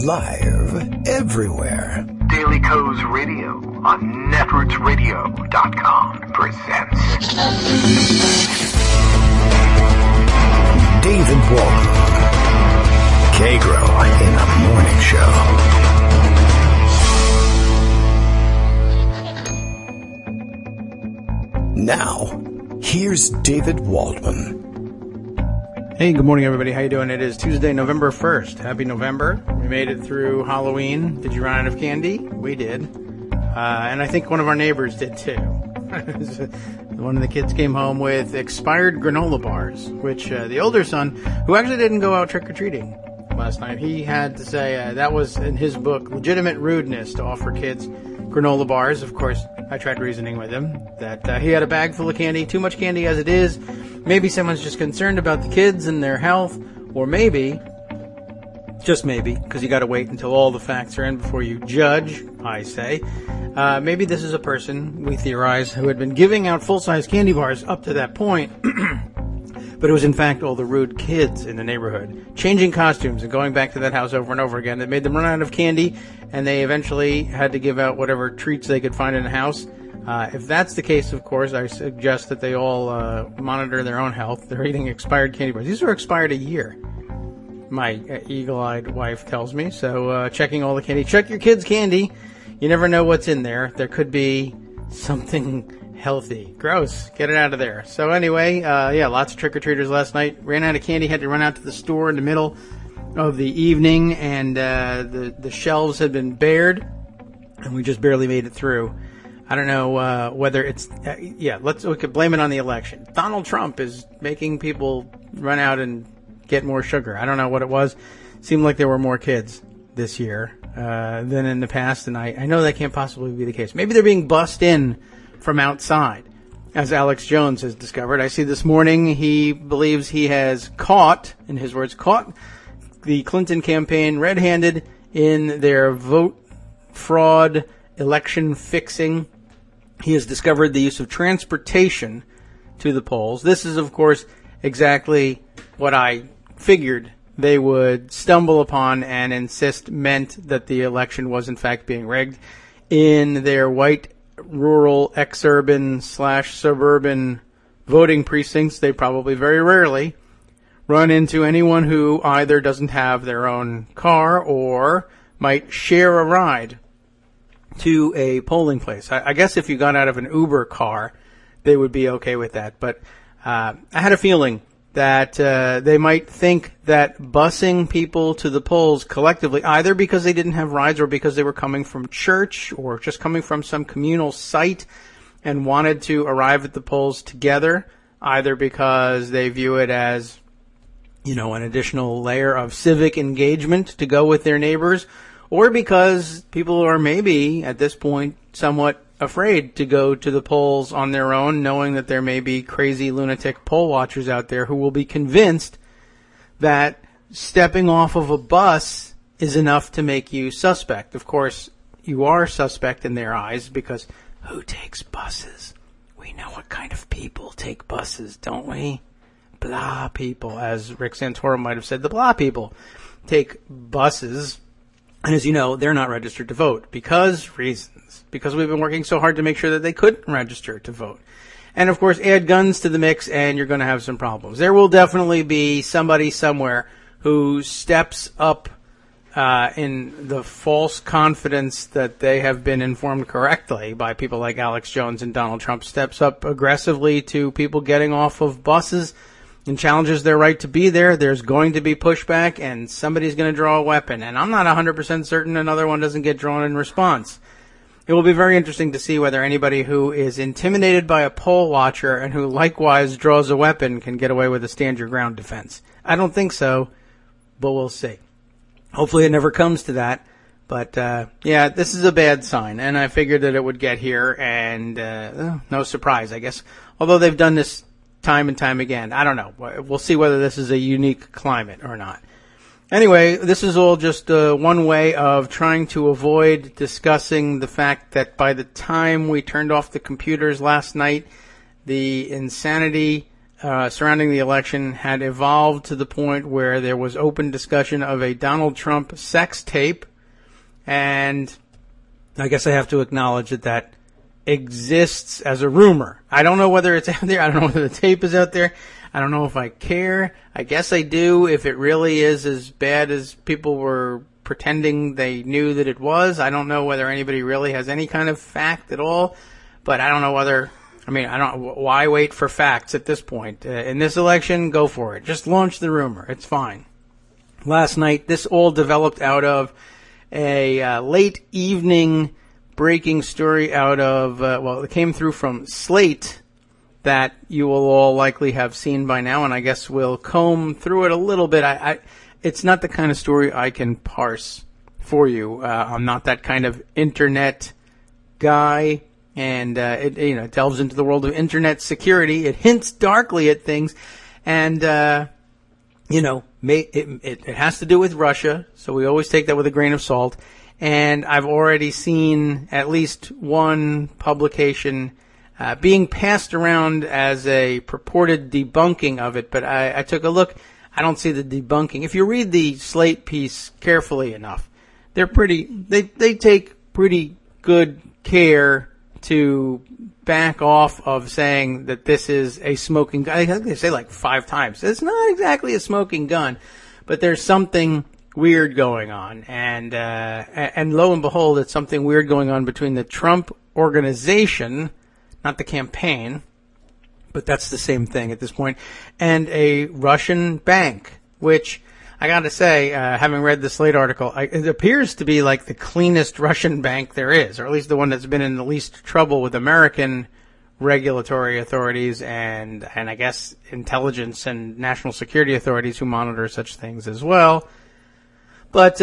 Live everywhere. Daily Co's Radio on netrootsradio.com presents David Walton. Kagro in the Morning Show. Now, here's David Waldman. Hey, good morning, everybody. How you doing? It is Tuesday, November 1st. Happy November. We made it through Halloween. Did you run out of candy? We did. And I think one of our neighbors did, too. One of the kids came home with expired granola bars, which the older son, who actually didn't go out trick-or-treating last night, he had to say that was, in his book, legitimate rudeness to offer kids granola bars. Of course, I tried reasoning with him that he had a bag full of candy, too much candy as it is. Maybe someone's just concerned about the kids and their health, or maybe, just maybe, because you got to wait until all the facts are in before you judge, I say. Maybe this is a person, we theorize, who had been giving out full-size candy bars up to that point, but it was in fact all the rude kids in the neighborhood, changing costumes and going back to that house over and over again that made them run out of candy, and they eventually had to give out whatever treats they could find in the house. If that's the case, of course, I suggest that they all monitor their own health. They're eating expired candy bars. These are expired a year, my eagle-eyed wife tells me. So checking all the candy. Check your kids' candy. You never know what's in there. There could be something healthy. Gross. Get it out of there. So anyway, lots of trick-or-treaters last night. Ran out of candy. Had to run out to the store in the middle of the evening. And the shelves had been bared. And we just barely made it through. I don't know whether it's we could blame it on the election. Donald Trump is making people run out and get more sugar. I don't know what it was. Seemed like there were more kids this year than in the past, and I know that can't possibly be the case. Maybe they're being bussed in from outside, as Alex Jones has discovered. I see this morning he believes he has caught, in his words, caught the Clinton campaign red-handed in their vote fraud, election fixing. He has discovered the use of transportation to the polls. This is, of course, exactly what I figured they would stumble upon and insist meant that the election was, in fact, being rigged. In their white, rural, exurban / suburban voting precincts, they probably very rarely run into anyone who either doesn't have their own car or might share a ride to a polling place. I guess if you got out of an Uber car, they would be okay with that. But I had a feeling that they might think that busing people to the polls collectively, either because they didn't have rides or because they were coming from church or just coming from some communal site and wanted to arrive at the polls together, either because they view it as, an additional layer of civic engagement to go with their neighbors, or because people are maybe, at this point, somewhat afraid to go to the polls on their own, knowing that there may be crazy lunatic poll watchers out there who will be convinced that stepping off of a bus is enough to make you suspect. Of course, you are suspect in their eyes because who takes buses? We know what kind of people take buses, don't we? Blah people, as Rick Santorum might have said. The blah people take buses. And as you know, they're not registered to vote because we've been working so hard to make sure that they couldn't register to vote. And of course, add guns to the mix and you're going to have some problems. There will definitely be somebody somewhere who steps up in the false confidence that they have been informed correctly by people like Alex Jones and Donald Trump, steps up aggressively to people getting off of buses and challenges their right to be there. There's going to be pushback, and somebody's going to draw a weapon. And I'm not 100% certain another one doesn't get drawn in response. It will be very interesting to see whether anybody who is intimidated by a poll watcher and who likewise draws a weapon can get away with a stand your ground defense. I don't think so, but we'll see. Hopefully it never comes to that. But, this is a bad sign, and I figured that it would get here, and no surprise, I guess. Although they've done this time and time again. I don't know. We'll see whether this is a unique climate or not. Anyway, this is all just one way of trying to avoid discussing the fact that by the time we turned off the computers last night, the insanity surrounding the election had evolved to the point where there was open discussion of a Donald Trump sex tape. And I guess I have to acknowledge that exists as a rumor. I don't know whether it's out there. I don't know whether the tape is out there. I don't know if I care. I guess I do if it really is as bad as people were pretending they knew that it was. I don't know whether anybody really has any kind of fact at all. But I don't know whether... why wait for facts at this point? In this election, go for it. Just launch the rumor. It's fine. Last night, this all developed out of a late evening breaking story out of, it came through from Slate that you will all likely have seen by now, and I guess we'll comb through it a little bit. It's not the kind of story I can parse for you. I'm not that kind of internet guy. And it delves into the world of internet security. It hints darkly at things, and it has to do with Russia. So we always take that with a grain of salt. And I've already seen at least one publication being passed around as a purported debunking of it. But I took a look. I don't see the debunking. If you read the Slate piece carefully enough, they're they take pretty good care to back off of saying that this is a smoking gun. I think they say like 5 times. It's not exactly a smoking gun, but there's something weird going on. And lo and behold, it's something weird going on between the Trump organization, not the campaign, but that's the same thing at this point, and a Russian bank, which I got to say, having read the Slate article, it appears to be like the cleanest Russian bank there is, or at least the one that's been in the least trouble with American regulatory authorities and I guess intelligence and national security authorities who monitor such things as well. But,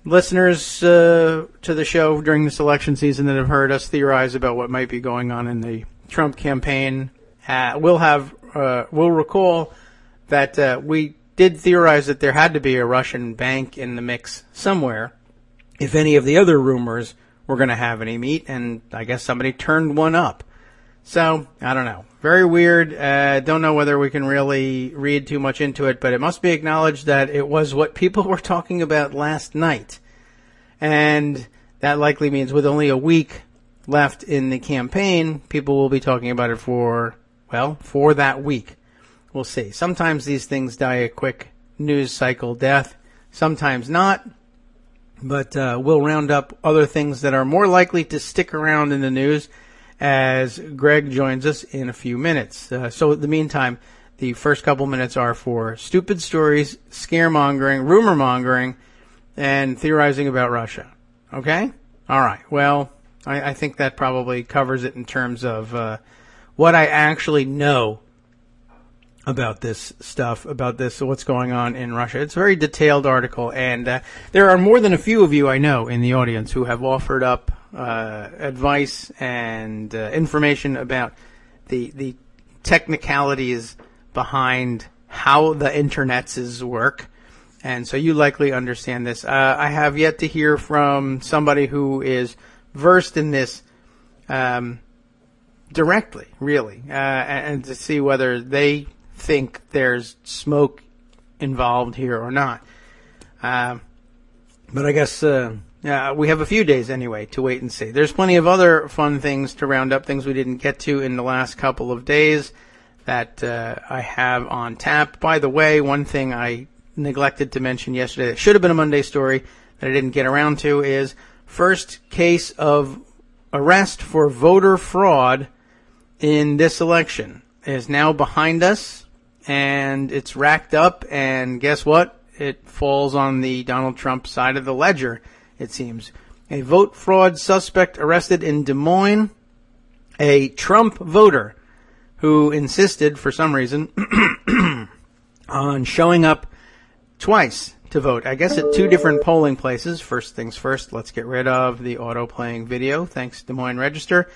listeners to the show during this election season that have heard us theorize about what might be going on in the Trump campaign will recall that we did theorize that there had to be a Russian bank in the mix somewhere if any of the other rumors were going to have any meat, and I guess somebody turned one up. So, I don't know. Very weird. Don't know whether we can really read too much into it, but it must be acknowledged that it was what people were talking about last night. And that likely means with only a week left in the campaign, people will be talking about it for that week. We'll see. Sometimes these things die a quick news cycle death. Sometimes not. But we'll round up other things that are more likely to stick around in the news as Greg joins us in a few minutes. So in the meantime, the first couple minutes are for stupid stories, scaremongering, rumor-mongering, and theorizing about Russia. Okay? All right. Well, I think that probably covers it in terms of what I actually know about this stuff, what's going on in Russia. It's a very detailed article, and there are more than a few of you I know in the audience who have offered up advice and information about the technicalities behind how the internets work, and so you likely understand this. I have yet to hear from somebody who is versed in this directly, really, and to see whether they think there's smoke involved here or not. But I guess we have a few days anyway to wait and see. There's plenty of other fun things to round up, things we didn't get to in the last couple of days that I have on tap. By the way, one thing I neglected to mention yesterday that should have been a Monday story that I didn't get around to is first case of arrest for voter fraud in this election is now behind us. And it's racked up, and guess what? It falls on the Donald Trump side of the ledger, it seems. A vote fraud suspect arrested in Des Moines, a Trump voter who insisted, for some reason, on showing up twice to vote. I guess at 2 different polling places. First things first, let's get rid of the auto-playing video. Thanks, Des Moines Register.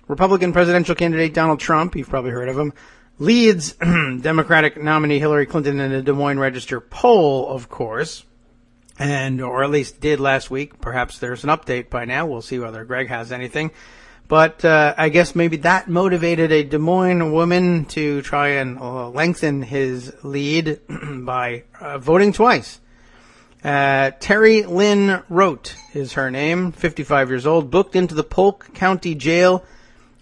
Republican presidential candidate Donald Trump, you've probably heard of him, leads Democratic nominee Hillary Clinton in a Des Moines Register poll, of course, or at least did last week. Perhaps there's an update by now. We'll see whether Greg has anything. But I guess maybe that motivated a Des Moines woman to try and lengthen his lead by voting twice. Terry Lynn Rote is her name, 55 years old, booked into the Polk County Jail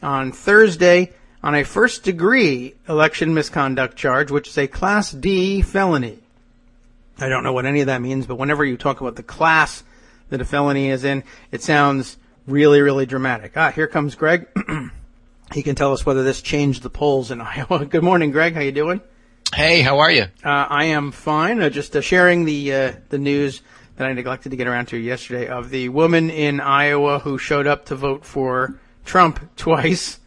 on Thursday on a first-degree election misconduct charge, which is a Class D felony. I don't know what any of that means, but whenever you talk about the class that a felony is in, it sounds really, really dramatic. Here comes Greg. He can tell us whether this changed the polls in Iowa. Good morning, Greg. How you doing? Hey, how are you? I am fine. Just sharing the news that I neglected to get around to yesterday of the woman in Iowa who showed up to vote for Trump twice.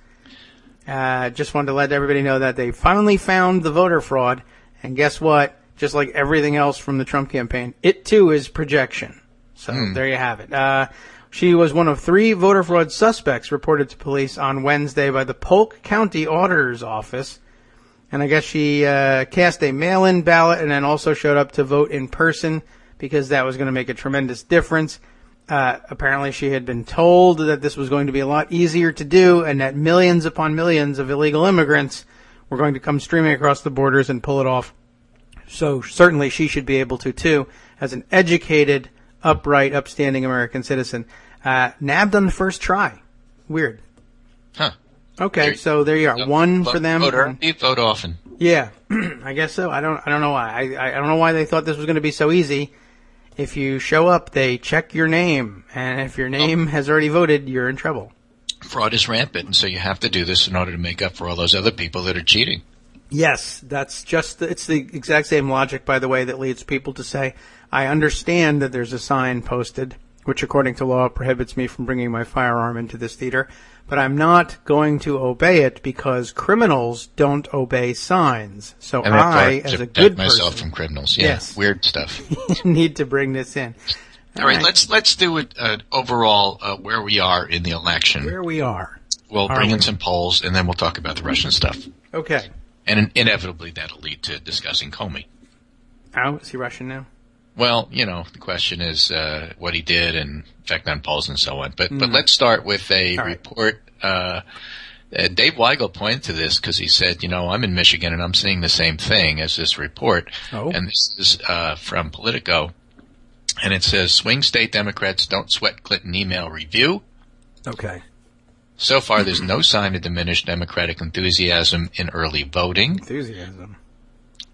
Just wanted to let everybody know that they finally found the voter fraud. And guess what? Just like everything else from the Trump campaign, it too is projection. So there you have it. She was one of 3 voter fraud suspects reported to police on Wednesday by the Polk County Auditor's Office. And I guess she cast a mail-in ballot and then also showed up to vote in person because that was going to make a tremendous difference. Apparently she had been told that this was going to be a lot easier to do and that millions upon millions of illegal immigrants were going to come streaming across the borders and pull it off. So certainly she should be able to, too, as an educated, upright, upstanding American citizen. Nabbed on the first try. Weird. Huh. Okay, so there you are. One for them. You vote often. Yeah, I guess so. I don't know why. I don't know why they thought this was going to be so easy. If you show up, they check your name, and if your name has already voted, you're in trouble. Fraud is rampant, and so you have to do this in order to make up for all those other people that are cheating. Yes, it's the exact same logic, by the way, that leads people to say, I understand that there's a sign posted, which according to law prohibits me from bringing my firearm into this theater, but I'm not going to obey it because criminals don't obey signs. So and I, as a good myself person, from criminals. Yeah, yes, weird stuff. Need to bring this in. All right, let's do it overall where we are in the election. Where we are. We'll bring in some polls, and then we'll talk about the Russian stuff. Okay. And inevitably that'll lead to discussing Comey. Oh, is he Russian now? Well, the question is what he did and effect on polls and so on. But let's start with a report. Dave Weigel pointed to this because he said, I'm in Michigan and I'm seeing the same thing as this report. Oh. And this is from Politico. And it says, swing state Democrats don't sweat Clinton email review. Okay. So far, there's no sign of diminished Democratic enthusiasm in early voting. Enthusiasm.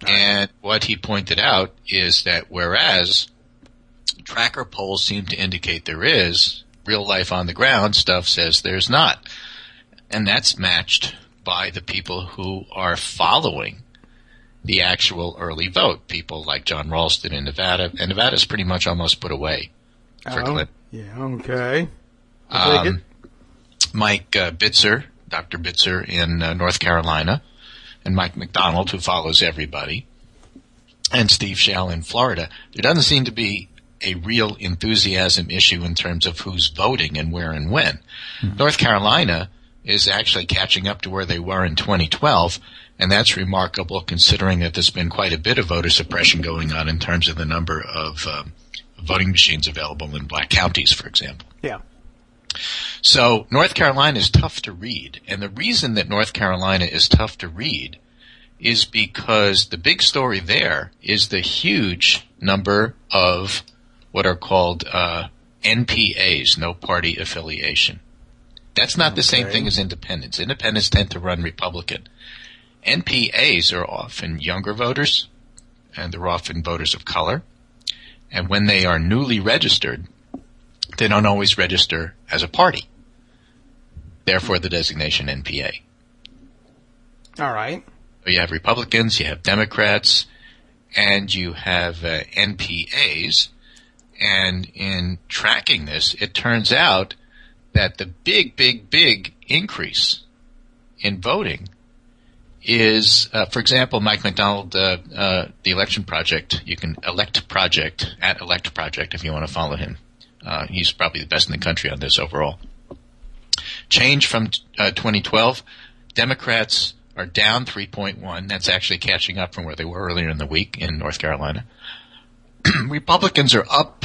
And what he pointed out is that whereas tracker polls seem to indicate there is, real life on the ground stuff says there's not. And that's matched by the people who are following the actual early vote. People like John Ralston in Nevada. And Nevada's pretty much almost put away for Clinton. Yeah, okay. Mike Bitzer, Dr. Bitzer in North Carolina, and Mike McDonald, who follows everybody, and Steve Schall in Florida. There doesn't seem to be a real enthusiasm issue in terms of who's voting and where and when. Mm-hmm. North Carolina is actually catching up to where they were in 2012, and that's remarkable considering that there's been quite a bit of voter suppression going on in terms of the number of voting machines available in black counties, for example. Yeah. So North Carolina is tough to read, and the reason that North Carolina is tough to read is because the big story there is the huge number of what are called NPAs, no party affiliation. That's not the same thing as independents. Independents tend to run Republican. NPAs are often younger voters, and they're often voters of color, and when they are newly registered, they don't always register as a party. Therefore, the designation NPA. All right. So you have Republicans, you have Democrats, and you have NPAs. And in tracking this, it turns out that the big increase in voting is, for example, Mike McDonald, the Election Project. You can Elect Project at Elect Project if you want to follow him. He's probably the best in the country on this overall. Change from 2012. Democrats are down 3.1. That's actually catching up from where they were earlier in the week in North Carolina. Republicans are up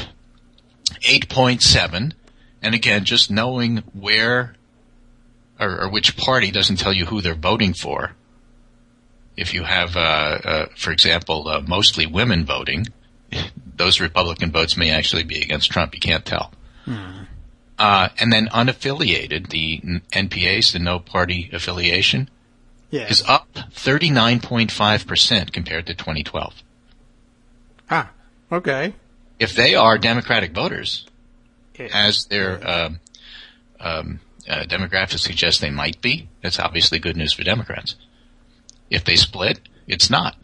8.7. And again, just knowing where or which party doesn't tell you who they're voting for. If you have, for example, mostly women voting, those Republican votes may actually be against Trump. You can't tell. And then unaffiliated, the NPAs, the no party affiliation, is up 39.5% compared to 2012. Ah, okay. If they are Democratic voters, as their demographics suggest they might be, that's obviously good news for Democrats. If they split, it's not.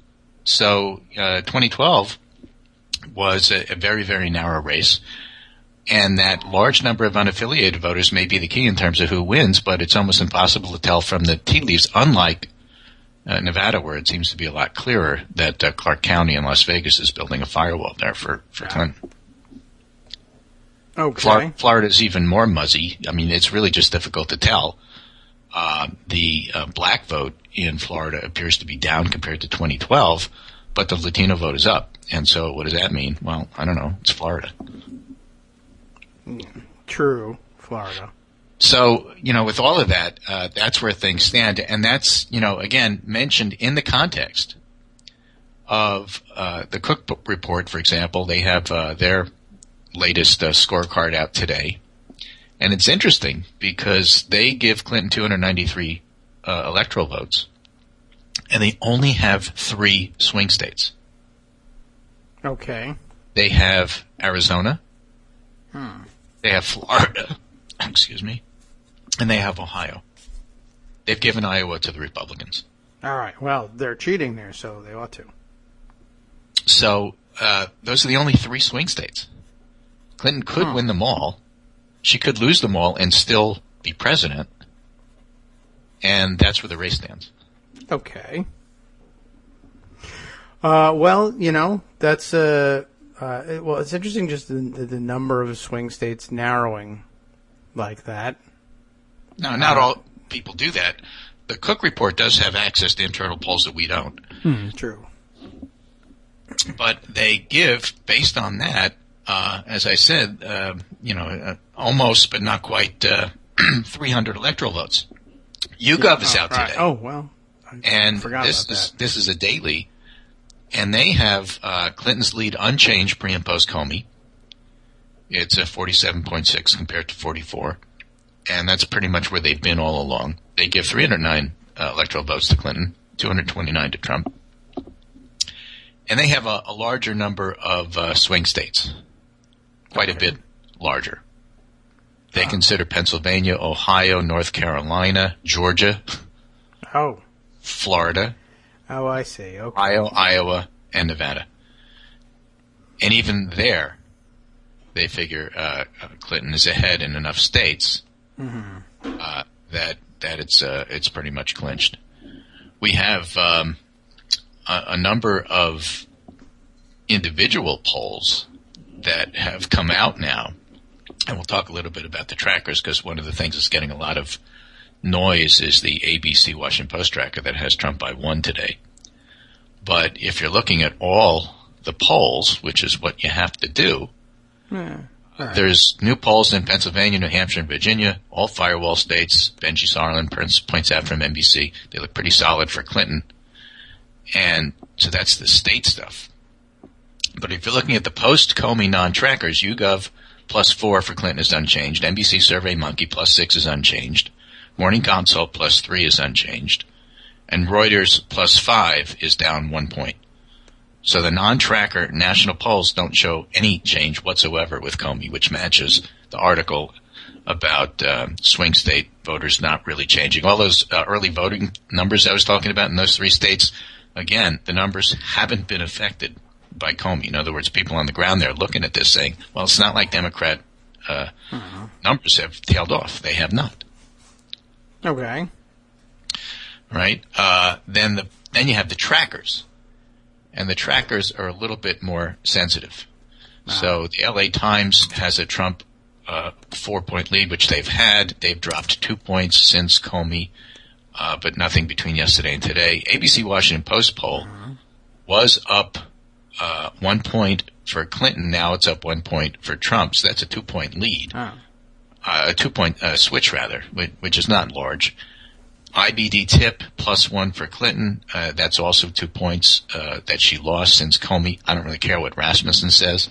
So 2012 was a very, very narrow race. And that large number of unaffiliated voters may be the key in terms of who wins, but it's almost impossible to tell from the tea leaves, unlike Nevada, where it seems to be a lot clearer that Clark County in Las Vegas is building a firewall there for Clinton. Okay. Florida's even more muzzy. I mean, it's really just difficult to tell. The black vote in Florida appears to be down compared to 2012, but the Latino vote is up. And so what does that mean? Well, I don't know. It's Florida. True, Florida. So, with all of that, that's where things stand. And that's, again, mentioned in the context of the Cook report, for example. They have their latest scorecard out today. And it's interesting because they give Clinton 293 electoral votes, and they only have 3 swing states. Okay. They have Arizona. They have Florida, excuse me, and they have Ohio. They've given Iowa to the Republicans. All right. Well, they're cheating there, so they ought to. So those are the only 3 swing states. Clinton could win them all. She could lose them all and still be president. And that's where the race stands. Okay. Well, that's it's interesting just the number of swing states narrowing like that. No, not all people do that. The Cook report does have access to internal polls that we don't. True. But they give, based on that, as I said, almost but not quite 300 electoral votes. YouGov is out today. Oh, well, I forgot about that. This is a daily. And they have Clinton's lead unchanged pre- and post-Comey. It's a 47.6 compared to 44. And that's pretty much where they've been all along. They give 309 electoral votes to Clinton, 229 to Trump. And they have a larger number of swing states, quite a bit larger. They consider Pennsylvania, Ohio, North Carolina, Georgia, Florida. Oh, I see. Okay. Ohio, Iowa, and Nevada. And even there, they figure Clinton is ahead in enough states that it's pretty much clinched. We have a number of individual polls that have come out now, and we'll talk a little bit about the trackers because one of the things that's getting a lot of noise is the ABC Washington Post tracker that has Trump by 1 today. But if you're looking at all the polls, which is what you have to do, there's new polls in Pennsylvania, New Hampshire, and Virginia, all firewall states. Benji Sarlin points out from NBC. They look pretty solid for Clinton. And so that's the state stuff. But if you're looking at the post-Comey non-trackers, YouGov +4 for Clinton is unchanged. NBC SurveyMonkey +6 is unchanged. Morning Consult +3 is unchanged. And Reuters +5 is down 1 point. So the non-tracker national polls don't show any change whatsoever with Comey, which matches the article about swing state voters not really changing. All those early voting numbers I was talking about in those 3 states, again, the numbers haven't been affected by Comey. In other words, people on the ground there looking at this saying, well, it's not like Democrat numbers have tailed off. They have not. Okay. Right? Then you have the trackers. And the trackers are a little bit more sensitive. So the LA Times has a Trump 4-point lead, which they've had. They've dropped 2 points since Comey, but nothing between yesterday and today. ABC Washington Post poll was up 1 point for Clinton. Now it's up 1 point for Trump. So that's a 2-point lead. a 2-point switch rather, which is not large. IBD tip +1 for Clinton. That's also 2 points that she lost since Comey. I don't really care what Rasmussen says.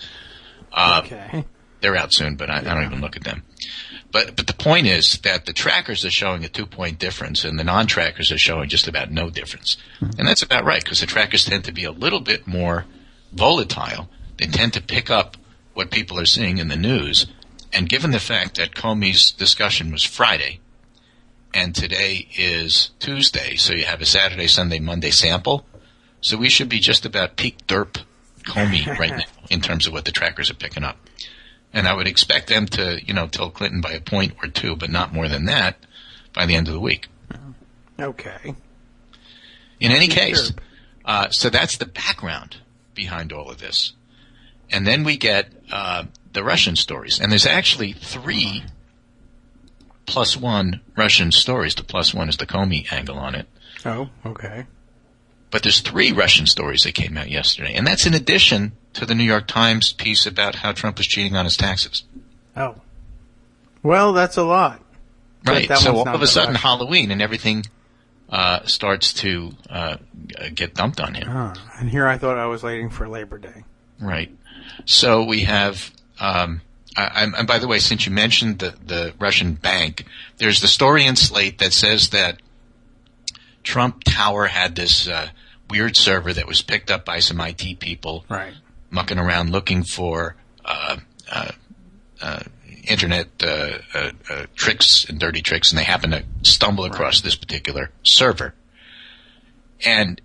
Okay. They're out soon, but I don't even look at them. But the point is that the trackers are showing a 2-point difference, and the non-trackers are showing just about no difference. And that's about right, because the trackers tend to be a little bit more volatile. They tend to pick up what people are seeing in the news. And given the fact that Comey's discussion was Friday, and today is Tuesday, so you have a Saturday, Sunday, Monday sample, so we should be just about peak derp Comey right now in terms of what the trackers are picking up. And I would expect them to, tilt Clinton by a point or two, but not more than that by the end of the week. Okay. In any case, so that's the background behind all of this. And then we get the Russian stories. And there's actually 3 +1 Russian stories. The +1 is the Comey angle on it. Oh, okay. But there's 3 Russian stories that came out yesterday. And that's in addition to the New York Times piece about how Trump was cheating on his taxes. Oh. Well, that's a lot. Right. So all of a sudden, Halloween and everything starts to get dumped on him. And here I thought I was waiting for Labor Day. Right. So we have, and by the way, since you mentioned the Russian bank, there's the story in Slate that says that Trump Tower had this weird server that was picked up by some IT people, right, mucking around looking for internet tricks and dirty tricks, and they happen to stumble across this particular server. And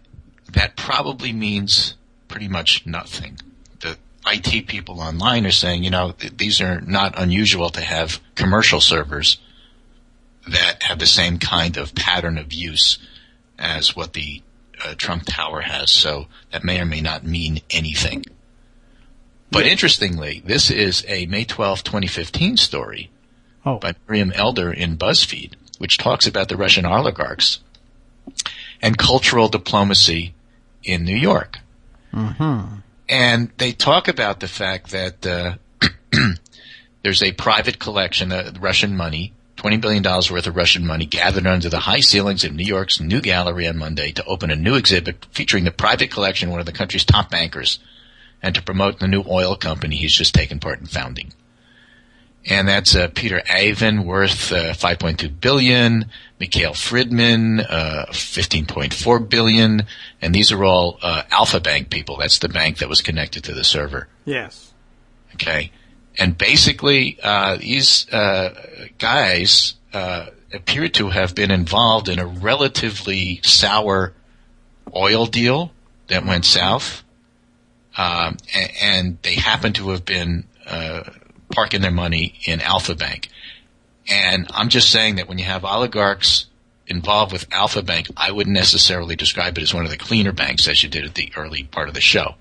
that probably means pretty much nothing. The IT people online are saying, these are not unusual to have commercial servers that have the same kind of pattern of use as what the Trump Tower has. So that may or may not mean anything. But interestingly, this is a May 12, 2015 story by Miriam Elder in BuzzFeed, which talks about the Russian oligarchs and cultural diplomacy in New York. Mm-hmm. And they talk about the fact that there's a private collection of Russian money, $20 billion worth of Russian money gathered under the high ceilings of New York's New Gallery on Monday to open a new exhibit featuring the private collection of one of the country's top bankers and to promote the new oil company he's just taken part in founding. And that's Peter Avin, worth $5.2 billion, Mikhail Friedman, $15.4 billion, and these are all Alpha Bank people. That's the bank that was connected to the server. Yes. Okay. And basically, these guys appear to have been involved in a relatively sour oil deal that went south, and they happen to have been parking their money in Alpha Bank. And I'm just saying that when you have oligarchs involved with Alpha Bank, I wouldn't necessarily describe it as one of the cleaner banks as you did at the early part of the show.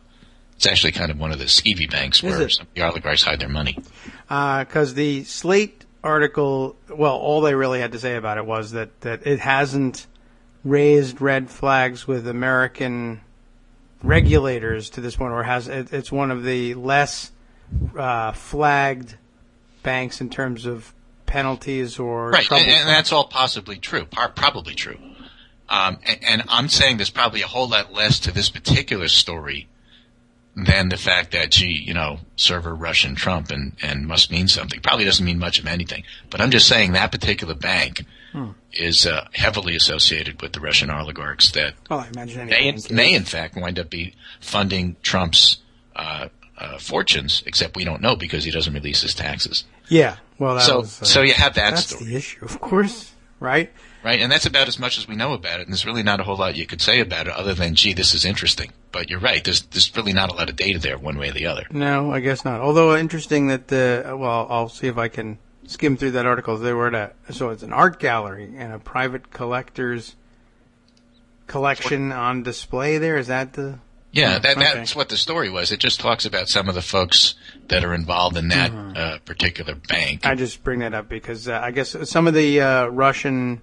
It's actually kind of one of the skeevy banks where some of the oligarchs hide their money. Because the Slate article, well, all they really had to say about it was that it hasn't raised red flags with American regulators to this point, or it's one of the less flagged banks in terms of penalties or right, trouble. And that's all possibly true, probably true. And I'm saying there's probably a whole lot less to this particular story than the fact that, server Russian Trump and must mean something. Probably doesn't mean much of anything. But I'm just saying that particular bank is heavily associated with the Russian oligarchs that I imagine may in fact wind up funding Trump's fortunes, except we don't know because he doesn't release his taxes. Yeah, well, so you have that that's story. That's the issue, of course, right? Right, and that's about as much as we know about it, and there's really not a whole lot you could say about it other than, gee, this is interesting. But you're right, there's really not a lot of data there one way or the other. No, I guess not. Although interesting that I'll see if I can skim through that article. They were so it's an art gallery and a private collector's collection on display there. Is that the... Yeah, that's what the story was. It just talks about some of the folks that are involved in that particular bank. I just bring that up because I guess some of the Russian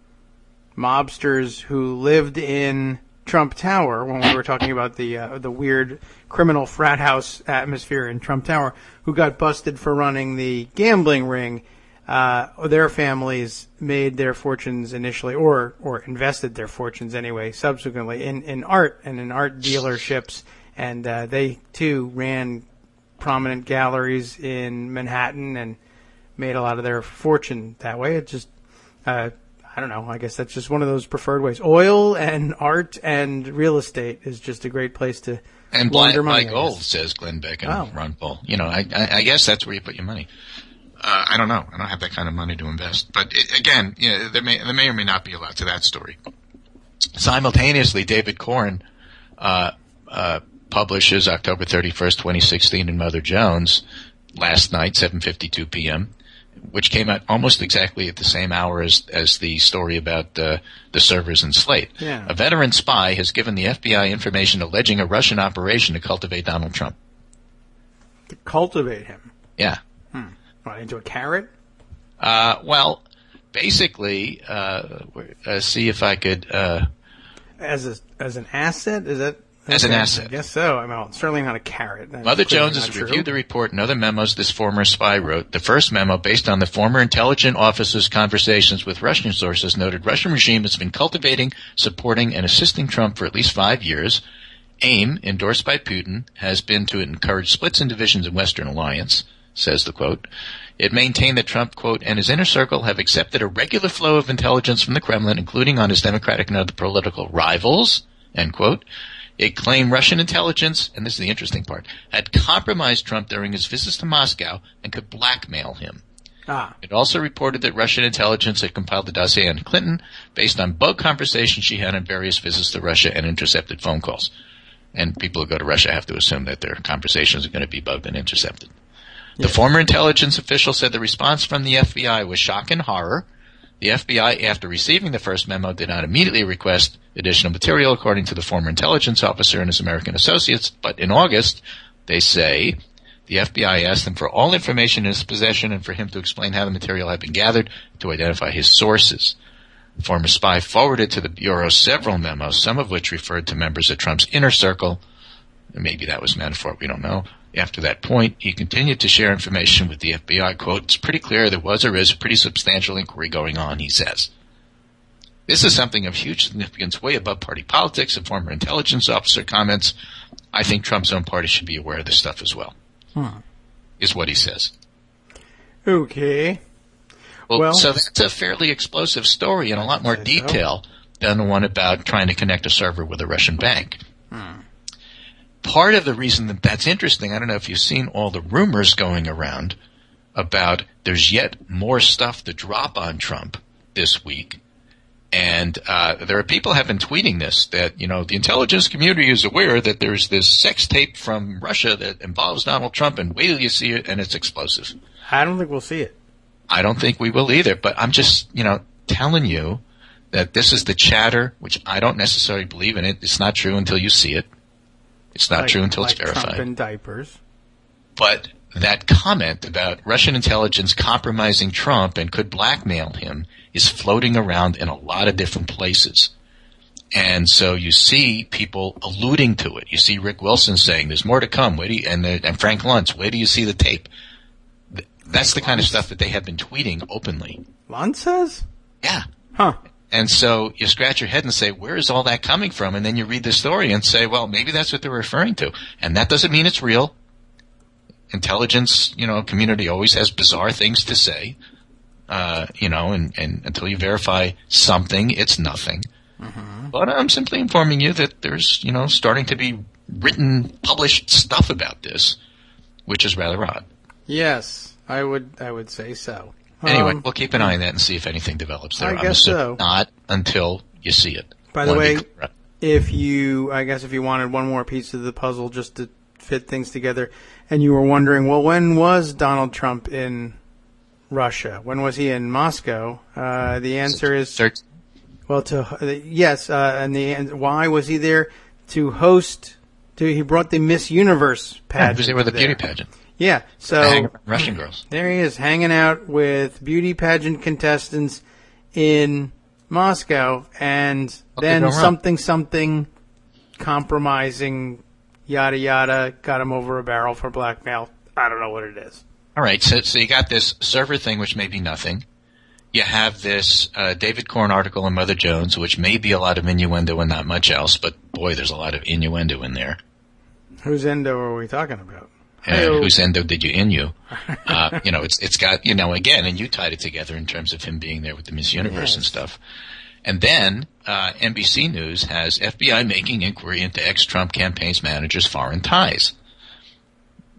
mobsters who lived in Trump Tower, when we were talking about the weird criminal frat house atmosphere in Trump Tower, who got busted for running the gambling ring, their families made their fortunes initially, or invested their fortunes anyway, subsequently in art and in art dealerships, and they too ran prominent galleries in Manhattan and made a lot of their fortune that way. It just, I don't know, I guess that's just one of those preferred ways. Oil and art and real estate is just a great place to launder money. Buy gold, says Glenn Beck and Ron Paul. You know, I guess that's where you put your money. I don't know. I don't have that kind of money to invest. But again, you know, there may or may not be a lot to that story. Simultaneously, David Corn publishes October 31st, 2016 in Mother Jones last night, 7:52 p.m., which came out almost exactly at the same hour as the story about the servers in Slate. Yeah. A veteran spy has given the FBI information alleging a Russian operation to cultivate Donald Trump. To cultivate him? Yeah. What, into a carrot? Well, basically, see if I could... As an asset? Is that... As an asset. I guess so. I mean, well, certainly not a carrot. That's Mother Jones has true. reviewed the report and other memos this former spy wrote. The first memo, based on the former intelligence officer's conversations with Russian sources, noted Russian regime has been cultivating, supporting, and assisting Trump for at least 5 years. AIM, endorsed by Putin, has been to encourage splits and divisions in Western alliance, says the quote. It maintained that Trump, quote, and his inner circle have accepted a regular flow of intelligence from the Kremlin, including on his Democratic and other political rivals, end quote. It claimed Russian intelligence, and this is the interesting part, had compromised Trump during his visits to Moscow and could blackmail him. It also reported that Russian intelligence had compiled a dossier on Clinton based on bug conversations she had on various visits to Russia and intercepted phone calls. And people who go to Russia have to assume that their conversations are going to be bugged and intercepted. The former intelligence official said the response from the FBI was shock and horror. The FBI, after receiving the first memo, did not immediately request additional material, according to the former intelligence officer and his American associates. But in August, they say, the FBI asked him for all information in his possession and for him to explain how the material had been gathered to identify his sources. The former spy forwarded to the Bureau several memos, some of which referred to members of Trump's inner circle. Maybe that was metaphor, we don't know. After that point, he continued to share information with the FBI. Quote, it's pretty clear there was or is a pretty substantial inquiry going on, he says. This is something of huge significance, way above party politics. A former intelligence officer comments, I think Trump's own party should be aware of this stuff as well, is what he says. Okay. Well, so that's a fairly explosive story in a lot more detail than the one about trying to connect a server with a Russian bank. Part of the reason that that's interesting, I don't know if you've seen all the rumors going around about there's yet more stuff to drop on Trump this week. And there are people who have been tweeting this, that, you know, the intelligence community is aware that there's this sex tape from Russia that involves Donald Trump, and wait till you see it, and it's explosive. I don't think we'll see it. I don't think we will either, but I'm just, you know, telling you that this is the chatter, which I don't necessarily believe in it. It's not true until you see it. It's not true until it's verified. Trump in diapers. But that comment about Russian intelligence compromising Trump and could blackmail him is floating around in a lot of different places. And so you see people alluding to it. You see Rick Wilson saying there's more to come. And Frank Luntz, where do you see the tape? That's the kind of stuff that they have been tweeting openly. Luntz says? Yeah. Huh. And so you scratch your head and say, where is all that coming from? And then you read the story and say, well, maybe that's what they're referring to. And that doesn't mean it's real. Intelligence, you know, community always has bizarre things to say, you know, and until you verify something, it's nothing. Mm-hmm. But I'm simply informing you that there's, you know, starting to be written, published stuff about this, which is rather odd. Yes, I would say so. Anyway, we'll keep an eye on that and see if anything develops there. I guess so. Not until you see it. By the way, if you wanted one more piece of the puzzle just to fit things together, and you were wondering, well, when was Donald Trump in Russia? When was he in Moscow? The answer is, well, and why was he there? To host, he brought the Miss Universe pageant. Yeah, he was there with the beauty pageant. Yeah, so Russian girls. There he is, hanging out with beauty pageant contestants in Moscow, and then something compromising, yada yada, got him over a barrel for blackmail. I don't know what it is. All right, so you got this server thing, which may be nothing. You have this David Corn article in Mother Jones, which may be a lot of innuendo and not much else, but boy, there's a lot of innuendo in there. Whose endo are we talking about? Whose endo did you inu? It's got, again, and you tied it together in terms of him being there with the Miss Universe and stuff. And then NBC News has FBI making inquiry into ex-Trump campaign's manager's foreign ties.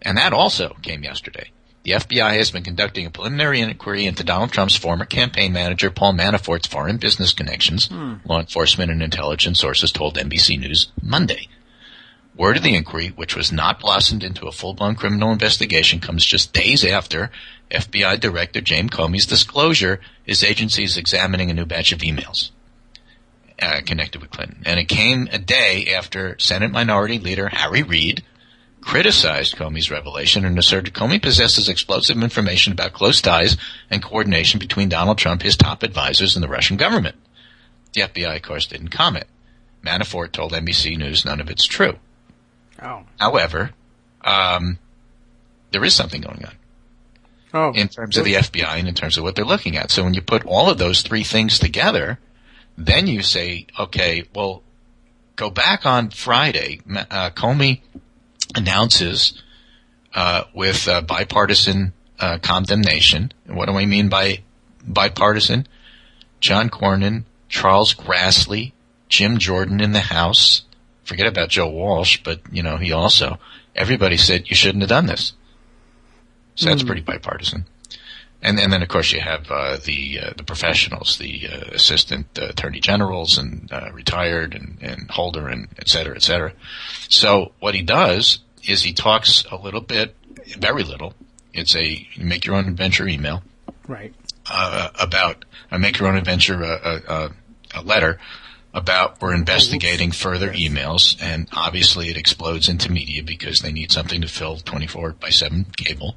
And that also came yesterday. The FBI has been conducting a preliminary inquiry into Donald Trump's former campaign manager, Paul Manafort's foreign business connections, law enforcement and intelligence sources told NBC News Monday. Word of the inquiry, which was not blossomed into a full-blown criminal investigation, comes just days after FBI Director James Comey's disclosure his agency is examining a new batch of emails connected with Clinton. And it came a day after Senate Minority Leader Harry Reid criticized Comey's revelation and asserted Comey possesses explosive information about close ties and coordination between Donald Trump, his top advisors, and the Russian government. The FBI, of course, didn't comment. Manafort told NBC News none of it's true. Oh. However, there is something going on in terms of the FBI and in terms of what they're looking at. So when you put all of those three things together, then you say, okay, well, go back on Friday. Comey announces with bipartisan condemnation. And what do I mean by bipartisan? John Cornyn, Charles Grassley, Jim Jordan in the House. Forget about Joe Walsh, but, he also, everybody said you shouldn't have done this. So that's pretty bipartisan. And then, of course, you have the professionals, the assistant attorney generals and retired and Holder and et cetera, et cetera. So what he does is he talks a little bit, very little. It's you make your own adventure email. Right. About make your own adventure a letter about we're investigating further emails, and obviously it explodes into media because they need something to fill 24/7 cable.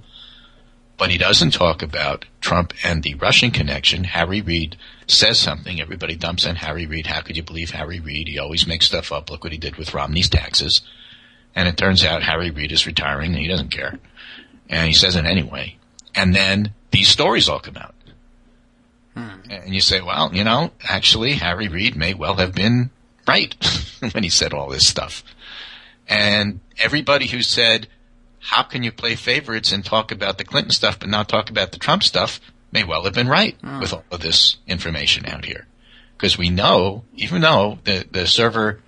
But he doesn't talk about Trump and the Russian connection. Harry Reid says something. Everybody dumps on Harry Reid. How could you believe Harry Reid? He always makes stuff up. Look what he did with Romney's taxes. And it turns out Harry Reid is retiring and he doesn't care. And he says it anyway. And then these stories all come out. And you say, well, actually Harry Reid may well have been right when he said all this stuff. And everybody who said, how can you play favorites and talk about the Clinton stuff but not talk about the Trump stuff, may well have been right with all of this information out here. Because we know, even though the server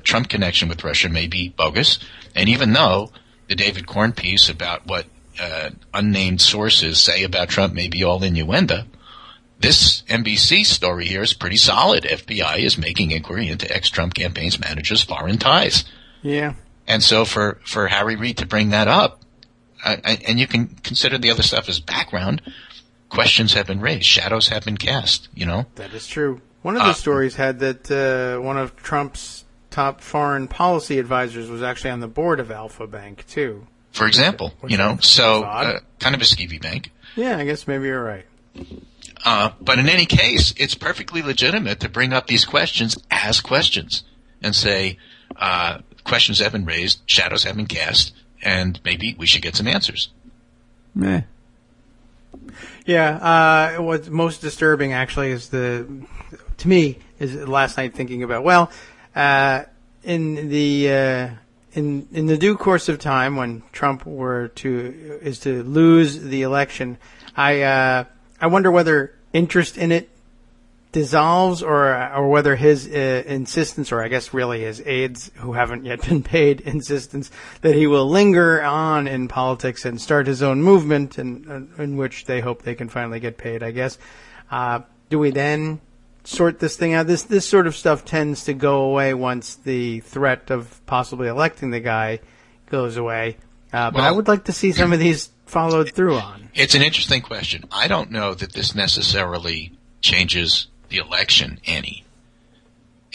Trump connection with Russia may be bogus, and even though the David Corn piece about what unnamed sources say about Trump may be all innuendo, this NBC story here is pretty solid. FBI is making inquiry into ex-Trump campaign's managers' foreign ties. Yeah. And so for Harry Reid to bring that up, and you can consider the other stuff as background, questions have been raised, shadows have been cast, That is true. One of the stories had that one of Trump's top foreign policy advisors was actually on the board of Alpha Bank, too. For example, kind of a skeevy bank. Yeah, I guess maybe you're right. But in any case, it's perfectly legitimate to bring up these questions as questions and say, questions have been raised, shadows have been cast, and maybe we should get some answers. Meh. Yeah, what's most disturbing actually is to me is last night thinking about, in the due course of time when Trump is to lose the election, I wonder whether interest in it dissolves or whether his insistence, or I guess really his aides who haven't yet been paid insistence that he will linger on in politics and start his own movement in which they hope they can finally get paid, I guess. Do we then sort this thing out? This sort of stuff tends to go away once the threat of possibly electing the guy goes away. But I would like to see some of these followed through on. It's an interesting question. I don't know that this necessarily changes the election any.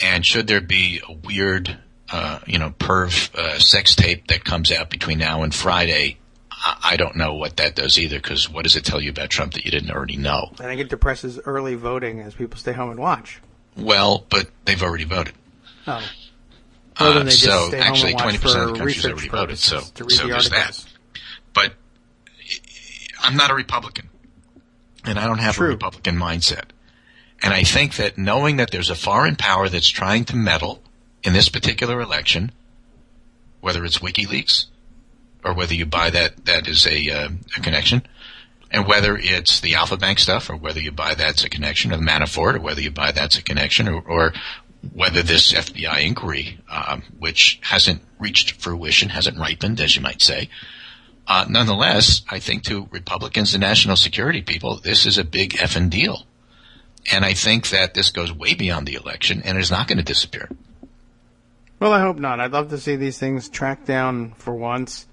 And should there be a weird, perv sex tape that comes out between now and Friday, I don't know what that does either, because what does it tell you about Trump that you didn't already know? I think it depresses early voting as people stay home and watch. Well, but they've already voted. Oh. Well, then they just so stay actually, home and watch 20% of the country's already voted. So there's that. But I'm not a Republican, and I don't have a Republican mindset. And I think that knowing that there's a foreign power that's trying to meddle in this particular election, whether it's WikiLeaks or whether you buy that is a connection, and whether it's the Alpha Bank stuff or whether you buy that's a connection, or the Manafort, or whether you buy that's a connection, or whether this FBI inquiry, which hasn't reached fruition, hasn't ripened, as you might say. Nonetheless, I think to Republicans and national security people, this is a big effing deal. And I think that this goes way beyond the election and is not going to disappear. Well, I hope not. I'd love to see these things tracked down for once.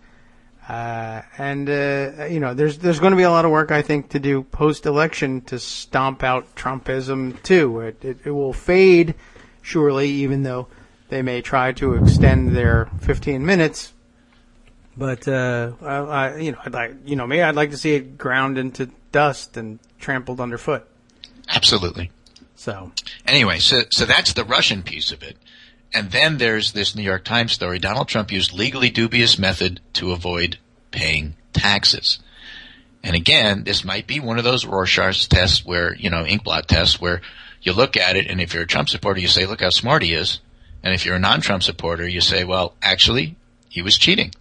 There's going to be a lot of work, I think, to do post-election to stomp out Trumpism, too. It will fade, surely, even though they may try to extend their 15 minutes. But, I'd like to see it ground into dust and trampled underfoot. Absolutely. So anyway, so that's the Russian piece of it. And then there's this New York Times story. Donald Trump used legally dubious method to avoid paying taxes. And again, this might be one of those Rorschach tests where, inkblot tests where you look at it and if you're a Trump supporter, you say, look how smart he is. And if you're a non-Trump supporter, you say, well, actually, he was cheating.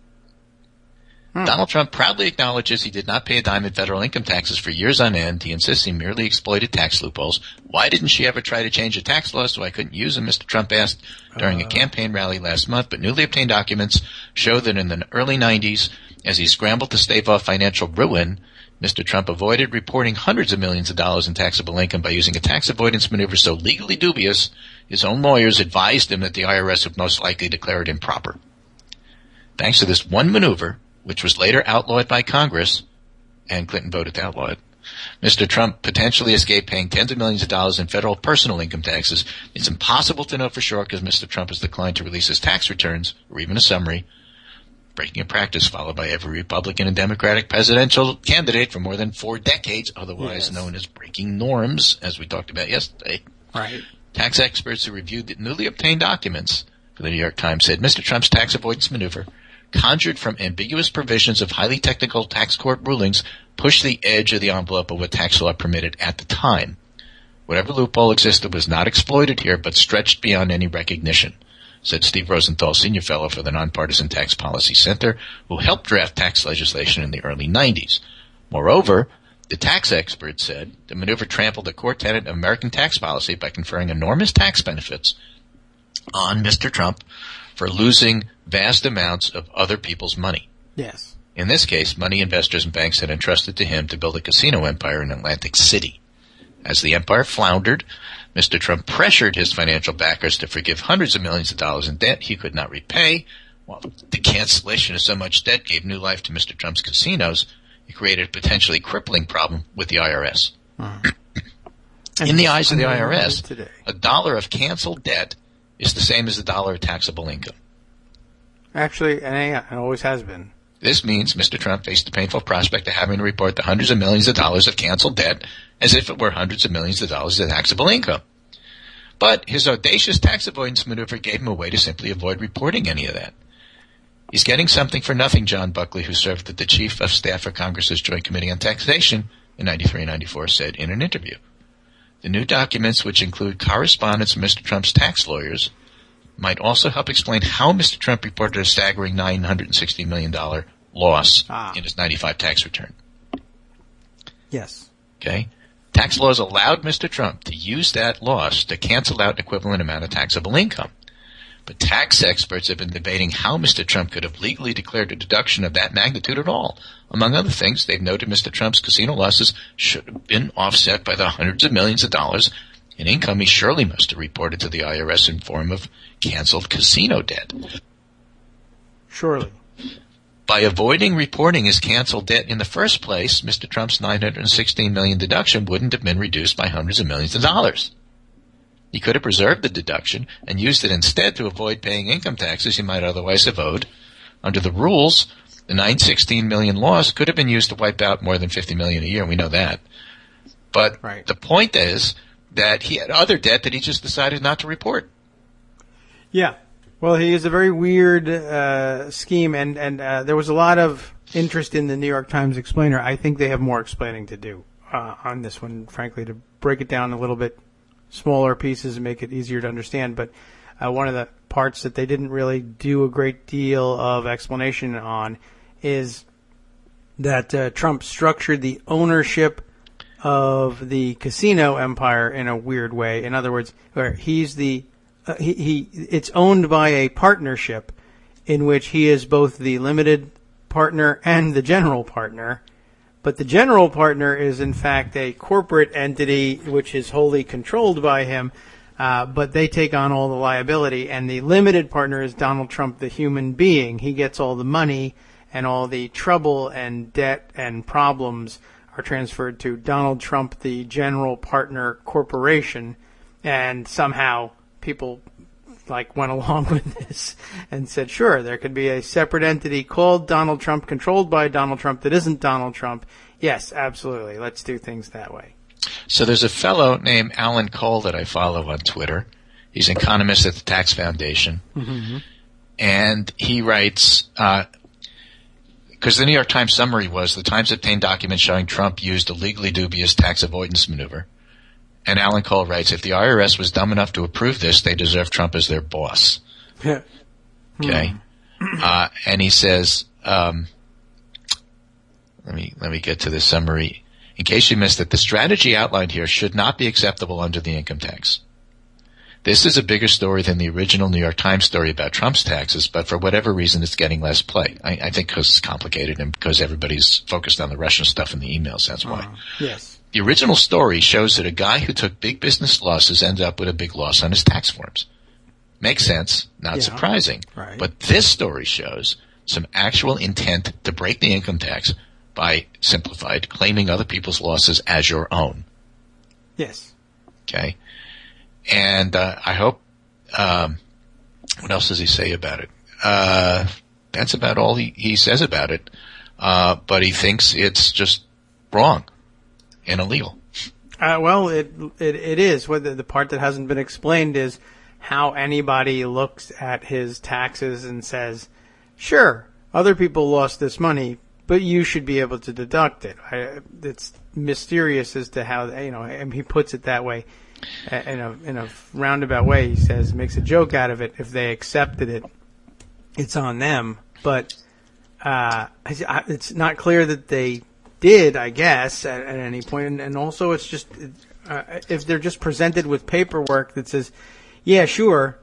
Donald Trump proudly acknowledges he did not pay a dime in federal income taxes for years on end. He insists he merely exploited tax loopholes. Why didn't she ever try to change the tax law so I couldn't use them? Mr. Trump asked during a campaign rally last month, but newly obtained documents show that in the early 90s, as he scrambled to stave off financial ruin, Mr. Trump avoided reporting hundreds of millions of dollars in taxable income by using a tax avoidance maneuver so legally dubious, his own lawyers advised him that the IRS would most likely declare it improper. Thanks to this one maneuver, which was later outlawed by Congress, and Clinton voted to outlaw it, Mr. Trump potentially escaped paying tens of millions of dollars in federal personal income taxes. It's impossible to know for sure because Mr. Trump has declined to release his tax returns, or even a summary, breaking a practice followed by every Republican and Democratic presidential candidate for more than 4 decades, otherwise known as breaking norms, as we talked about yesterday. Right. Tax experts who reviewed the newly obtained documents for the New York Times said Mr. Trump's tax avoidance maneuver, conjured from ambiguous provisions of highly technical tax court rulings, pushed the edge of the envelope of what tax law permitted at the time. Whatever loophole existed was not exploited here, but stretched beyond any recognition, said Steve Rosenthal, senior fellow for the Nonpartisan Tax Policy Center, who helped draft tax legislation in the early 90s. Moreover, the tax expert said the maneuver trampled a core tenet of American tax policy by conferring enormous tax benefits on Mr. Trump for losing vast amounts of other people's money. Yes. In this case, money investors and banks had entrusted to him to build a casino empire in Atlantic City. As the empire floundered, Mr. Trump pressured his financial backers to forgive hundreds of millions of dollars in debt he could not repay. While the cancellation of so much debt gave new life to Mr. Trump's casinos, it created a potentially crippling problem with the IRS. In the eyes of the IRS, $1 of canceled debt is the same as $1 of taxable income. Actually, and it always has been. This means Mr. Trump faced the painful prospect of having to report the hundreds of millions of dollars of canceled debt as if it were hundreds of millions of dollars of taxable income. But his audacious tax avoidance maneuver gave him a way to simply avoid reporting any of that. He's getting something for nothing, John Buckley, who served as the chief of staff for Congress's Joint Committee on Taxation in 93 and 94, said in an interview. The new documents, which include correspondence from Mr. Trump's tax lawyers, might also help explain how Mr. Trump reported a staggering $960 million loss in his 95 tax return. Yes. Okay? Tax laws allowed Mr. Trump to use that loss to cancel out an equivalent amount of taxable income. But tax experts have been debating how Mr. Trump could have legally declared a deduction of that magnitude at all. Among other things, they've noted Mr. Trump's casino losses should have been offset by the hundreds of millions of dollars in income he surely must have reported to the IRS in form of canceled casino debt. Surely. By avoiding reporting his canceled debt in the first place, Mr. Trump's $916 million deduction wouldn't have been reduced by hundreds of millions of dollars. He could have preserved the deduction and used it instead to avoid paying income taxes he might otherwise have owed. Under the rules, the $916 million loss could have been used to wipe out more than $50 million a year. We know that. But The point is that he had other debt that he just decided not to report. Yeah. Well, he is a very weird scheme, and there was a lot of interest in the New York Times explainer, I think they have more explaining to do on this one, frankly, to break it down a little bit smaller pieces and make it easier to understand. But one of the parts that they didn't really do a great deal of explanation on is that Trump structured the ownership of the casino empire in a weird way. In other words, where he's it's owned by a partnership in which he is both the limited partner and the general partner. But the general partner is, in fact, a corporate entity which is wholly controlled by him, but they take on all the liability. And the limited partner is Donald Trump, the human being. He gets all the money, and all the trouble and debt and problems are transferred to Donald Trump, the general partner corporation. And somehow people went along with this and said, sure, there could be a separate entity called Donald Trump, controlled by Donald Trump, that isn't Donald Trump. Yes, absolutely. Let's do things that way. So there's a fellow named Alan Cole that I follow on Twitter. He's an economist at the Tax Foundation. Mm-hmm. And he writes, because the New York Times summary was, the Times obtained documents showing Trump used a legally dubious tax avoidance maneuver. And Alan Cole writes, if the IRS was dumb enough to approve this, they deserve Trump as their boss. Okay. And he says, let me get to the summary. In case you missed it, the strategy outlined here should not be acceptable under the income tax. This is a bigger story than the original New York Times story about Trump's taxes, but for whatever reason, it's getting less play. I think because it's complicated and because everybody's focused on the Russian stuff in the emails. That's why. Yes. The original story shows that a guy who took big business losses ended up with a big loss on his tax forms. Makes sense, not surprising. Right. But this story shows some actual intent to break the income tax by, simplified, claiming other people's losses as your own. Yes. Okay. And I hope what else does he say about it? That's about all he says about it. But he thinks it's just wrong and illegal. Well, it is. The part that hasn't been explained is how anybody looks at his taxes and says, sure, other people lost this money, but you should be able to deduct it. It's mysterious as to how, and he puts it that way in a roundabout way. He says, makes a joke out of it. If they accepted it, it's on them. But it's not clear that they did, I guess, at any point. And also, it's just if they're just presented with paperwork that says, yeah, sure,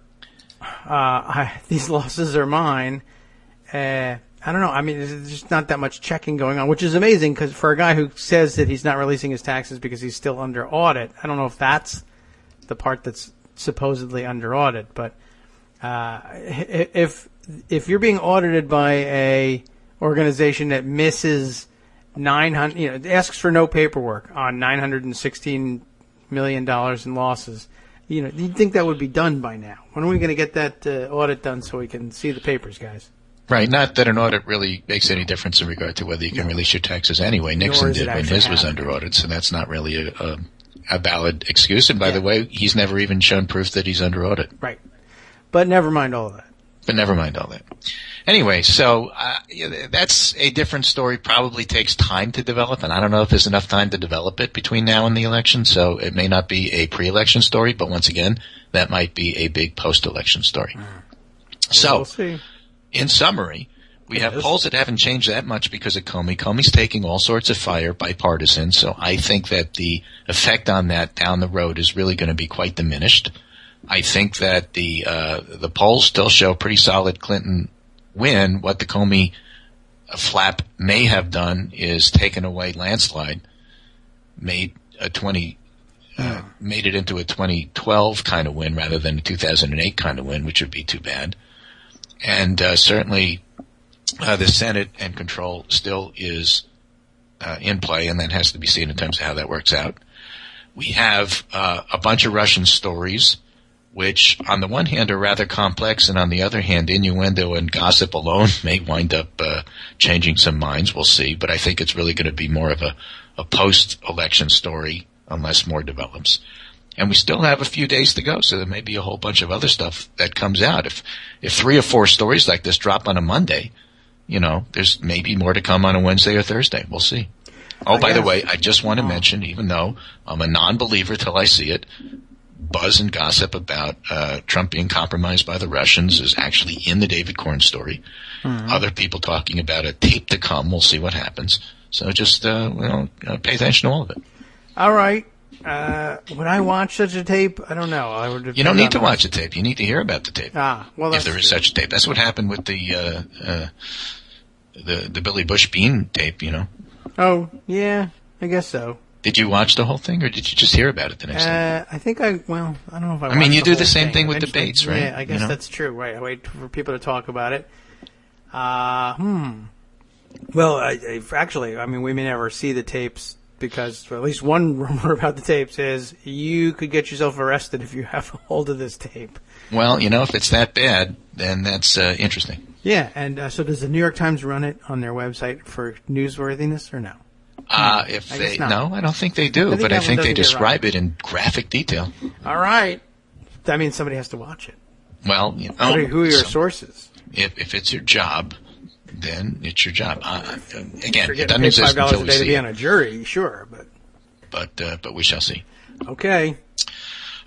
these losses are mine. I don't know. I mean, there's just not that much checking going on, which is amazing because for a guy who says that he's not releasing his taxes because he's still under audit, I don't know if that's the part that's supposedly under audit. But if you're being audited by a organization that misses 900, asks for no paperwork on $916 million in losses, you'd think that would be done by now. When are we going to get that audit done so we can see the papers, guys? Right. Not that an audit really makes any difference in regard to whether you can release your taxes anyway. Nixon did when his was under audit, so that's not really a valid excuse. And by the way, he's never even shown proof that he's under audit. Right. But never mind all of that. Anyway, so that's a different story. Probably takes time to develop, and I don't know if there's enough time to develop it between now and the election, so it may not be a pre-election story, but once again, that might be a big post-election story. So, we'll see. In summary, we have polls that haven't changed that much because of Comey. Comey's taking all sorts of fire, bipartisan, so I think that the effect on that down the road is really going to be quite diminished. I think that the polls still show pretty solid Clinton win. What the Comey flap may have done is taken away landslide, made it into a 2012 kind of win rather than a 2008 kind of win, which would be too bad. And certainly the Senate and control still is in play, and that has to be seen in terms of how that works out. We have a bunch of Russian stories, which on the one hand are rather complex, and on the other hand, innuendo and gossip alone may wind up changing some minds. We'll see. But I think it's really going to be more of a post-election story unless more develops. And we still have a few days to go, so there may be a whole bunch of other stuff that comes out. If 3 or 4 stories like this drop on a Monday, there's maybe more to come on a Wednesday or Thursday. We'll see. Oh, by the way, I just want to mention, even though I'm a non-believer till I see it, buzz and gossip about Trump being compromised by the Russians is actually in the David Corn story. Other people talking about a tape to come. We'll see what happens. So just pay attention to all of it. All right. Would I watch such a tape? I don't know. You don't need to watch the tape. You need to hear about the tape. Well, if there is such a tape. That's what happened with the Billy Bush Bean tape. Oh yeah, I guess so. Did you watch the whole thing, or did you just hear about it the next day? I think I don't know if I. I mean, you do the same thing thing with debates, right? Yeah, I guess that's true. Right, I wait for people to talk about it. Well, actually, I mean, we may never see the tapes because at least one rumor about the tapes is you could get yourself arrested if you have a hold of this tape. Well, if it's that bad, then that's interesting. Yeah, and so does the New York Times run it on their website for newsworthiness or no? No, I don't think they do, but I think they describe it in graphic detail. All right. That means somebody has to watch it. Well, who are your sources? If it's your job, then it's your job. Again, it doesn't exist until we see to be it. on a jury, sure, But we shall see. Okay.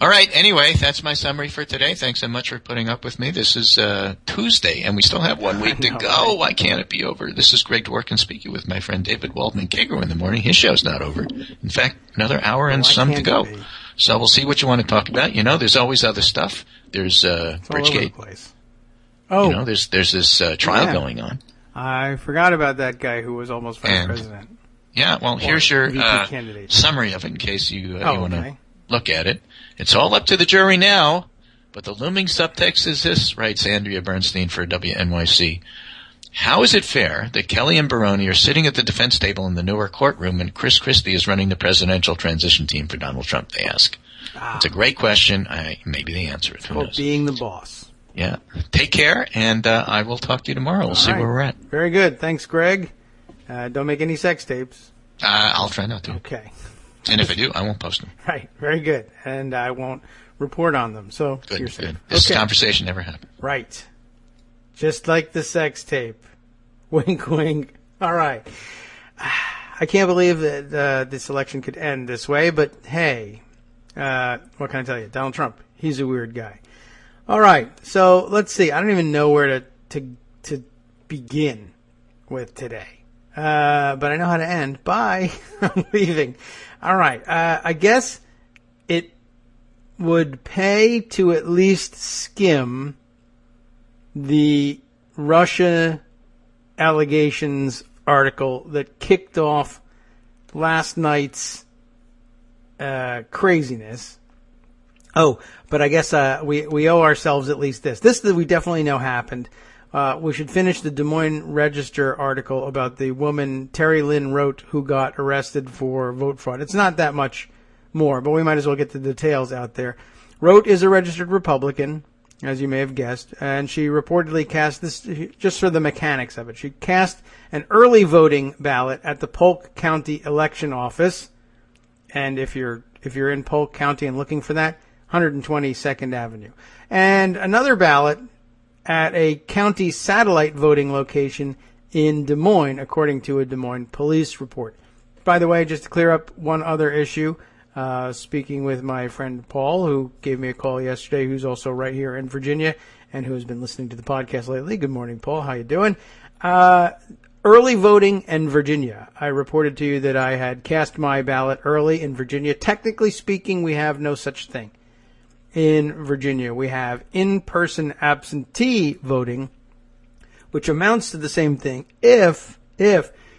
All right. Anyway, that's my summary for today. Thanks so much for putting up with me. This is Tuesday, and we still have 1 week to go. Right? Why can't it be over? This is Greg Dworkin speaking with my friend David Waldman. Kagro in the morning. His show's not over. In fact, another hour and some to go. So we'll see what you want to talk about. There's always other stuff. There's Bridgegate. Oh, there's this trial going on. I forgot about that guy who was almost vice president. Yeah. Well, here's your summary of it in case you want to look at it. It's all up to the jury now, but the looming subtext is this, writes Andrea Bernstein for WNYC. How is it fair that Kelly and Baroni are sitting at the defense table in the Newark courtroom and Chris Christie is running the presidential transition team for Donald Trump, they ask. It's a great question. Maybe they answer it. Who knows? Being the boss. Yeah. Take care, and I will talk to you tomorrow. We'll see where we're at. Very good. Thanks, Greg. Don't make any sex tapes. I'll try not to. Okay. And if I do, I won't post them. Right. Very good. And I won't report on them. So you're safe. Good. This conversation never happened. Right. Just like the sex tape. Wink, wink. All right. I can't believe that this election could end this way, but hey, what can I tell you? Donald Trump, he's a weird guy. All right. So let's see. I don't even know where to begin with today. But I know how to end. Bye. I'm leaving. All right. I guess it would pay to at least skim the Russia allegations article that kicked off last night's craziness. Oh, but I guess we owe ourselves at least this. This that we definitely know happened. We should finish the Des Moines Register article about the woman Terry Lynn Rote who got arrested for vote fraud. It's not that much more, but we might as well get the details out there. Rote is a registered Republican, as you may have guessed, and she reportedly cast this, just for the mechanics of it, she cast an early voting ballot at the Polk County election office. And if you're in Polk County and looking for that, 120 2nd Avenue. And another ballot at a county satellite voting location in Des Moines, according to a Des Moines police report. By the way, just to clear up one other issue, speaking with my friend Paul, who gave me a call yesterday, who's also right here in Virginia and who has been listening to the podcast lately. Good morning, Paul. How you doing? Early voting in Virginia. I reported to you that I had cast my ballot early in Virginia. Technically speaking, we have no such thing. In Virginia, we have in-person absentee voting, which amounts to the same thing if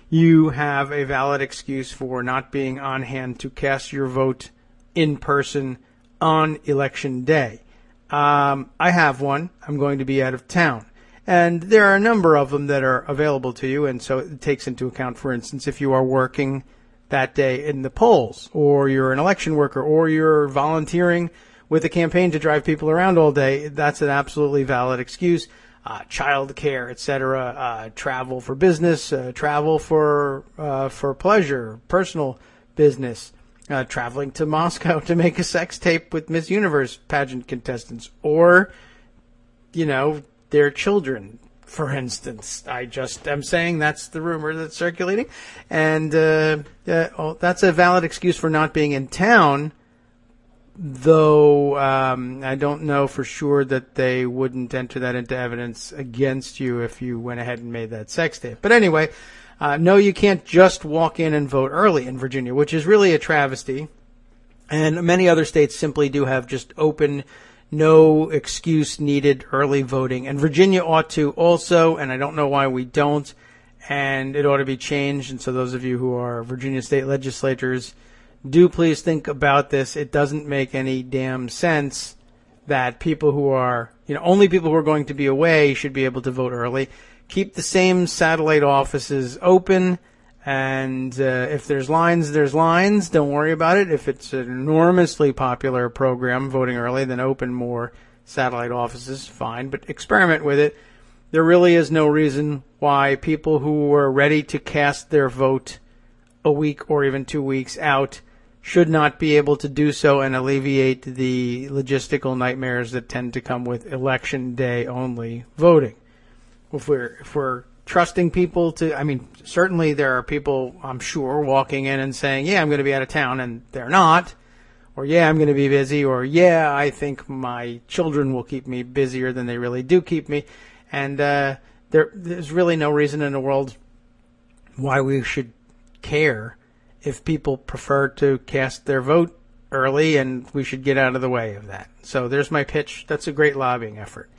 you have a valid excuse for not being on hand to cast your vote in person on election day. I have one. I'm going to be out of town. And there are a number of them that are available to you, and so it takes into account, for instance, if you are working that day in the polls, or you're an election worker, or you're volunteering with a campaign to drive people around all day, that's an absolutely valid excuse. Child care, etc., travel for business, travel for pleasure, personal business, traveling to Moscow to make a sex tape with Miss Universe pageant contestants, or, their children for instance. I just am saying that's the rumor that's circulating. And that's a valid excuse for not being in town, though I don't know for sure that they wouldn't enter that into evidence against you if you went ahead and made that sex tape. But anyway, no, you can't just walk in and vote early in Virginia, which is really a travesty. And many other states simply do have just open, no excuse needed early voting. And Virginia ought to also, and I don't know why we don't, and it ought to be changed. And so those of you who are Virginia state legislators, do please think about this. It doesn't make any damn sense that people who are, only people who are going to be away should be able to vote early. Keep the same satellite offices open, and if there's lines, there's lines. Don't worry about it. If it's an enormously popular program, voting early, then open more satellite offices, fine. But experiment with it. There really is no reason why people who are ready to cast their vote a week or even 2 weeks out should not be able to do so and alleviate the logistical nightmares that tend to come with election day only voting. If we're trusting people to, certainly there are people, I'm sure, walking in and saying, yeah, I'm going to be out of town, and they're not. Or, yeah, I'm going to be busy. Or, yeah, I think my children will keep me busier than they really do keep me. And there's really no reason in the world why we should care if people prefer to cast their vote early, and we should get out of the way of that. So there's my pitch. That's a great lobbying effort.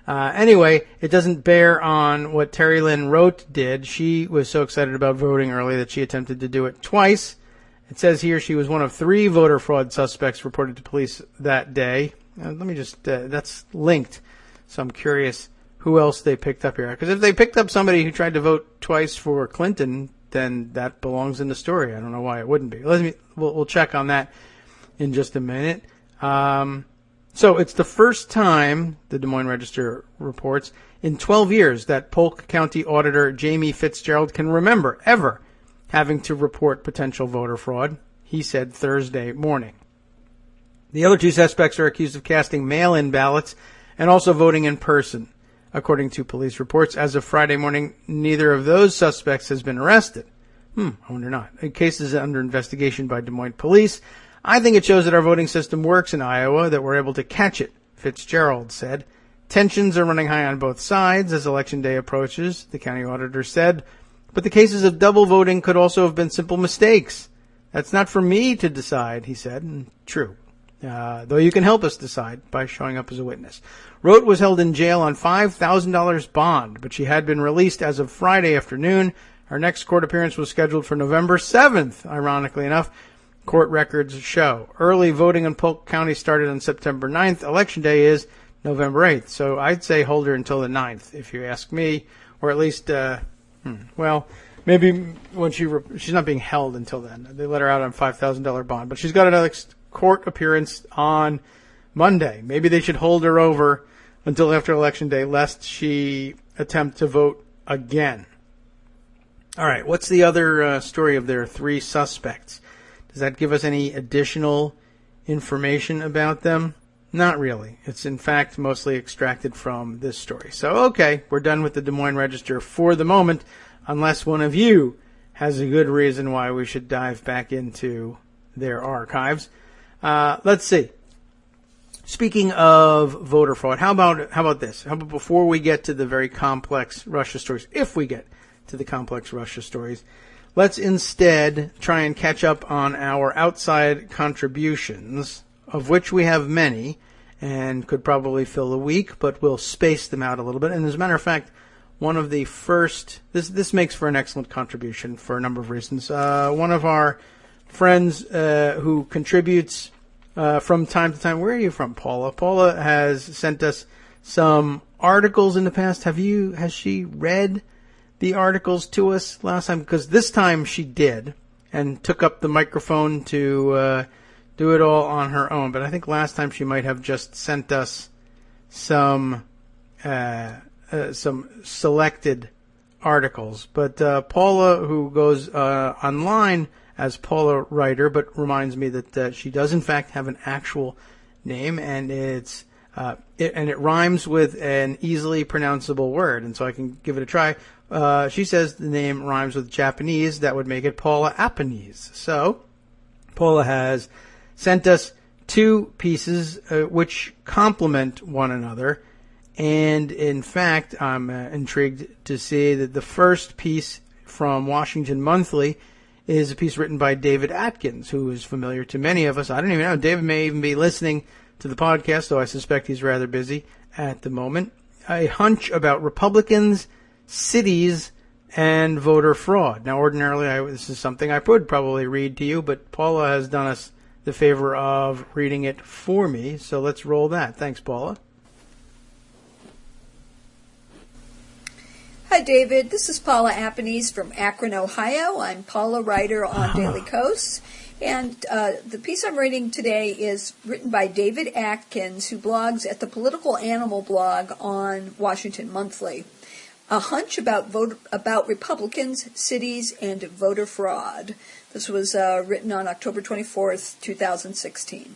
Anyway, it doesn't bear on what Terry Lynn Rote did. She was so excited about voting early that she attempted to do it twice. It says here she was one of 3 voter fraud suspects reported to police that day. Let me just, that's linked. So I'm curious who else they picked up here. Because if they picked up somebody who tried to vote twice for Clinton, then that belongs in the story. I don't know why it wouldn't be. We'll check on that in just a minute. So it's the first time, the Des Moines Register reports, in 12 years that Polk County Auditor Jamie Fitzgerald can remember ever having to report potential voter fraud, he said Thursday morning. The other 2 suspects are accused of casting mail-in ballots and also voting in person. According to police reports, as of Friday morning, neither of those suspects has been arrested. I wonder not. The case is under investigation by Des Moines police. I think it shows that our voting system works in Iowa, that we're able to catch it, Fitzgerald said. Tensions are running high on both sides as Election Day approaches, the county auditor said. But the cases of double voting could also have been simple mistakes. That's not for me to decide, he said. And true. Though you can help us decide by showing up as a witness. Rote was held in jail on $5,000 bond, but she had been released as of Friday afternoon. Her next court appearance was scheduled for November 7th, ironically enough. Court records show. Early voting in Polk County started on September 9th. Election Day is November 8th. So I'd say hold her until the 9th, if you ask me. Or at least, maybe when she's not being held until then. They let her out on $5,000 bond. But she's got another court appearance on Monday. Maybe they should hold her over until after Election Day, lest she attempt to vote again. All right, what's the other story of their 3 suspects? Does that give us any additional information about them? Not really. It's in fact mostly extracted from this story. So, okay, we're done with the Des Moines Register for the moment, unless one of you has a good reason why we should dive back into their archives. Let's see. Speaking of voter fraud, how about this? How about before we get to the very complex Russia stories, if we get to the complex Russia stories, let's instead try and catch up on our outside contributions, of which we have many, and could probably fill a week, but we'll space them out a little bit. And as a matter of fact, one of the first, this makes for an excellent contribution for a number of reasons. One of our friends who contributes from time to time, where are you from, Paula? Paula has sent us some articles in the past. Has she read the articles to us last time? Because this time she did and took up the microphone to do it all on her own. But I think last time she might have just sent us some selected articles. But Paula, who goes online as Paula Writer, but reminds me that she does in fact have an actual name, and it's And it rhymes with an easily pronounceable word, and so I can give it a try. She says the name rhymes with Japanese. That would make it Paula Apanese. So Paula has sent us two pieces which complement one another. And in fact, I'm intrigued to see that the first piece from Washington Monthly is a piece written by David Atkins, who is familiar to many of us. I don't even know. David may even be listening to the podcast, though I suspect he's rather busy at the moment. A hunch about Republicans, cities, and voter fraud. Now, ordinarily, this is something I would probably read to you, but Paula has done us the favor of reading it for me, so let's roll that. Thanks, Paula. Hi, David. This is Paula Apanese from Akron, Ohio. I'm Paula, writer on Daily Kos. And the piece I'm reading today is written by David Atkins, who blogs at the Political Animal blog on Washington Monthly. A hunch about Republicans, cities, and voter fraud. This was written on October 24th, 2016.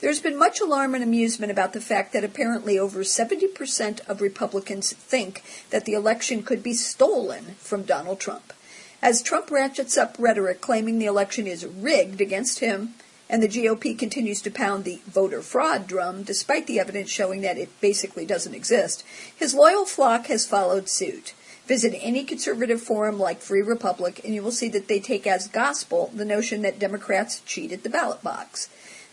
There's been much alarm and amusement about the fact that apparently over 70% of Republicans think that the election could be stolen from Donald Trump. As Trump ratchets up rhetoric claiming the election is rigged against him, and the GOP continues to pound the voter fraud drum, despite the evidence showing that it basically doesn't exist, his loyal flock has followed suit. Visit any conservative forum like Free Republic, and you will see that they take as gospel the notion that Democrats cheat at the ballot box.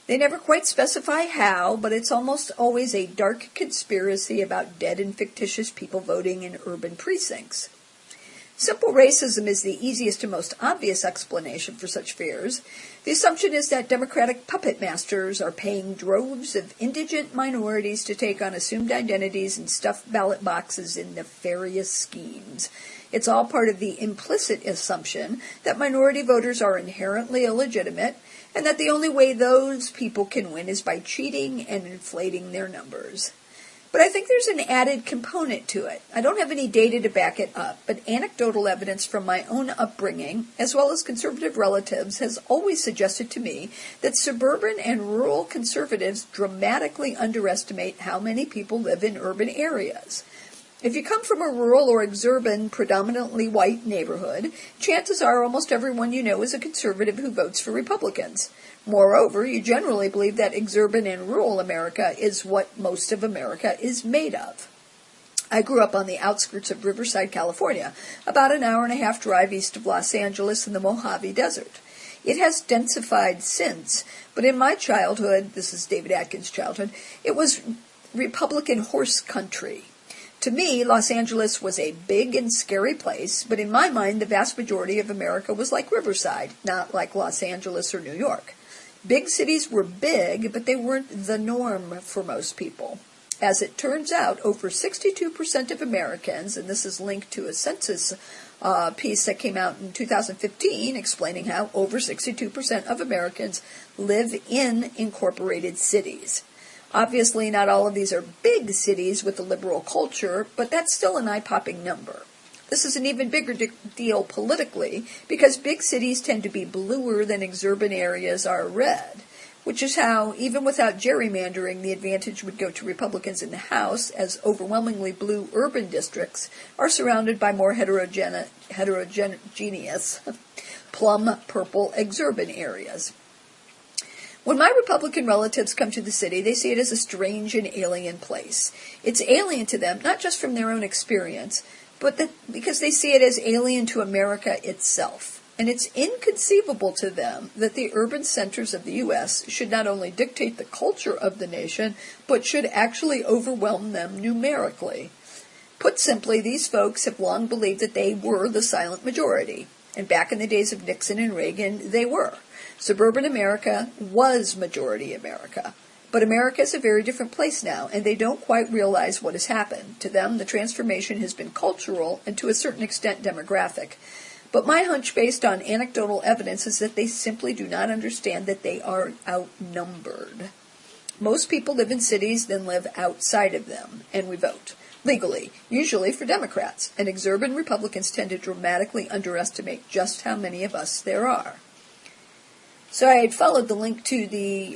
They never quite specify how, but it's almost always a dark conspiracy about dead and fictitious people voting in urban precincts. Simple racism is the easiest and most obvious explanation for such fears. The assumption is that Democratic puppet masters are paying droves of indigent minorities to take on assumed identities and stuff ballot boxes in nefarious schemes. It's all part of the implicit assumption that minority voters are inherently illegitimate, and that the only way those people can win is by cheating and inflating their numbers. But I think there's an added component to it. I don't have any data to back it up, but anecdotal evidence from my own upbringing, as well as conservative relatives, has always suggested to me that suburban and rural conservatives dramatically underestimate how many people live in urban areas. If you come from a rural or exurban, predominantly white neighborhood, chances are almost everyone you know is a conservative who votes for Republicans. Moreover, you generally believe that exurban and rural America is what most of America is made of. I grew up on the outskirts of Riverside, California, about an hour-and-a-half drive east of Los Angeles in the Mojave Desert. It has densified since, but in my childhood, this is David Atkins' childhood, it was Republican horse country. To me, Los Angeles was a big and scary place, but in my mind, the vast majority of America was like Riverside, not like Los Angeles or New York. Big cities were big, but they weren't the norm for most people. As it turns out, over 62% of Americans, and this is linked to a census piece that came out in 2015 explaining how over 62% of Americans live in incorporated cities. Obviously, not all of these are big cities with a liberal culture, but that's still an eye-popping number. This is an even bigger deal politically because big cities tend to be bluer than exurban areas are red, which is how, even without gerrymandering, the advantage would go to Republicans in the House, as overwhelmingly blue urban districts are surrounded by more heterogeneous plum-purple exurban areas. When my Republican relatives come to the city, they see it as a strange and alien place. It's alien to them, not just from their own experience, but because they see it as alien to America itself. And it's inconceivable to them that the urban centers of the U.S. should not only dictate the culture of the nation, but should actually overwhelm them numerically. Put simply, these folks have long believed that they were the silent majority. And back in the days of Nixon and Reagan, they were. Suburban America was majority America. But America is a very different place now, and they don't quite realize what has happened. To them, the transformation has been cultural and to a certain extent demographic. But my hunch based on anecdotal evidence is that they simply do not understand that they are outnumbered. Most people live in cities, then live outside of them, and we vote. Legally, usually for Democrats, and exurban Republicans tend to dramatically underestimate just how many of us there are. So I had followed the link to the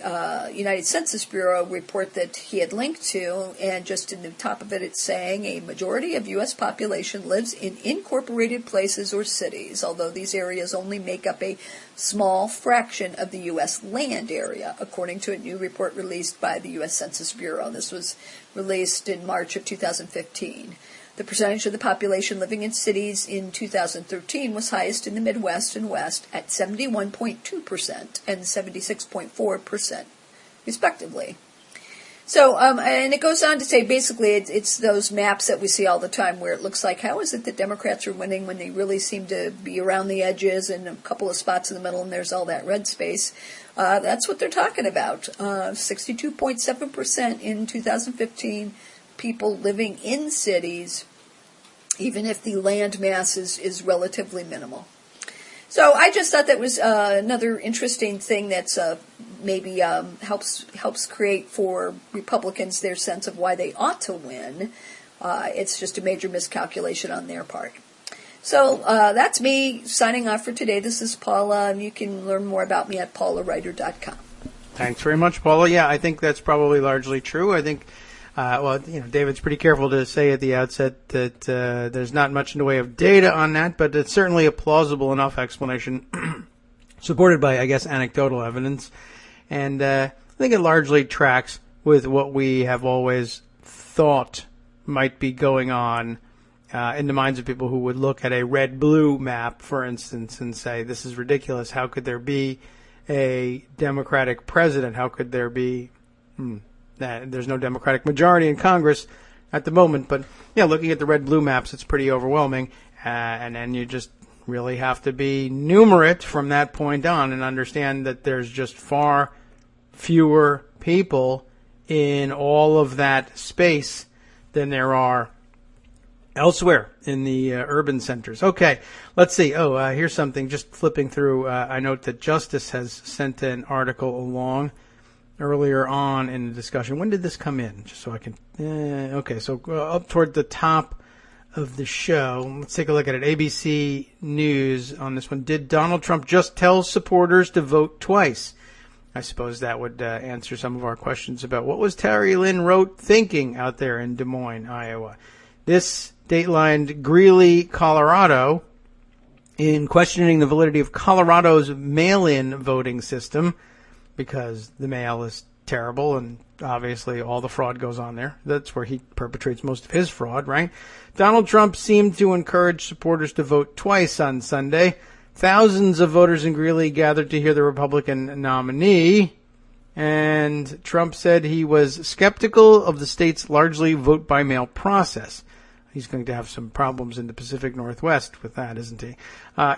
United Census Bureau report that he had linked to, and just in the top of it it's saying a majority of U.S. population lives in incorporated places or cities, although these areas only make up a small fraction of the U.S. land area, according to a new report released by the U.S. Census Bureau. This was released in March of 2015. The percentage of the population living in cities in 2013 was highest in the Midwest and West at 71.2% and 76.4%, respectively. So, and it goes on to say, basically, it's those maps that we see all the time where it looks like, how is it that Democrats are winning when they really seem to be around the edges and a couple of spots in the middle and there's all that red space? That's what they're talking about. 62.7% in 2015. People living in cities, even if the land mass is relatively minimal. So I just thought that was another interesting thing that's maybe helps create for Republicans their sense of why they ought to win. It's just a major miscalculation on their part. So that's me signing off for today. This is Paula, and you can learn more about me at paulawriter.com. Thanks very much, Paula. Yeah, I think that's probably largely true. I think David's pretty careful to say at the outset that there's not much in the way of data on that, but it's certainly a plausible enough explanation supported by, I guess, anecdotal evidence. And I think it largely tracks with what we have always thought might be going on in the minds of people who would look at a red-blue map, for instance, and say, this is ridiculous. How could there be a Democratic president? How could there be... There's no Democratic majority in Congress at the moment, but looking at the red-blue maps, it's pretty overwhelming, and then you just really have to be numerate from that point on and understand that there's just far fewer people in all of that space than there are elsewhere in the urban centers. Okay, let's see. Here's something. Just flipping through, I note that Justice has sent an article along earlier on in the discussion. When did this come in? Just so I can... okay, so up toward the top of the show. Let's take a look at it. ABC News on this one. Did Donald Trump just tell supporters to vote twice? I suppose that would answer some of our questions about what was Terry Lynn Rote thinking out there in Des Moines, Iowa. This datelined Greeley, Colorado, in questioning the validity of Colorado's mail-in voting system, because the mail is terrible and obviously all the fraud goes on there. That's where he perpetrates most of his fraud, right? Donald Trump seemed to encourage supporters to vote twice on Sunday. Thousands of voters in Greeley gathered to hear the Republican nominee, and Trump said he was skeptical of the state's largely vote-by-mail process. He's going to have some problems in the Pacific Northwest with that, isn't he?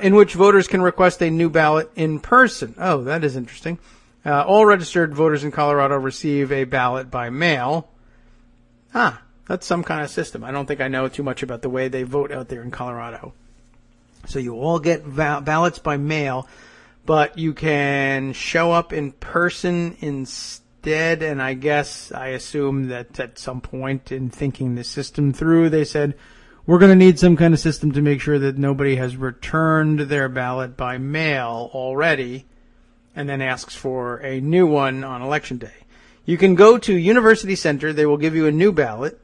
In which voters can request a new ballot in person. Oh, that is interesting. All registered voters in Colorado receive a ballot by mail. That's some kind of system. I don't think I know too much about the way they vote out there in Colorado. So you all get ballots by mail, but you can show up in person instead. And I assume that at some point in thinking the system through, they said, we're going to need some kind of system to make sure that nobody has returned their ballot by mail already, and then asks for a new one on Election Day. You can go to University Center. They will give you a new ballot,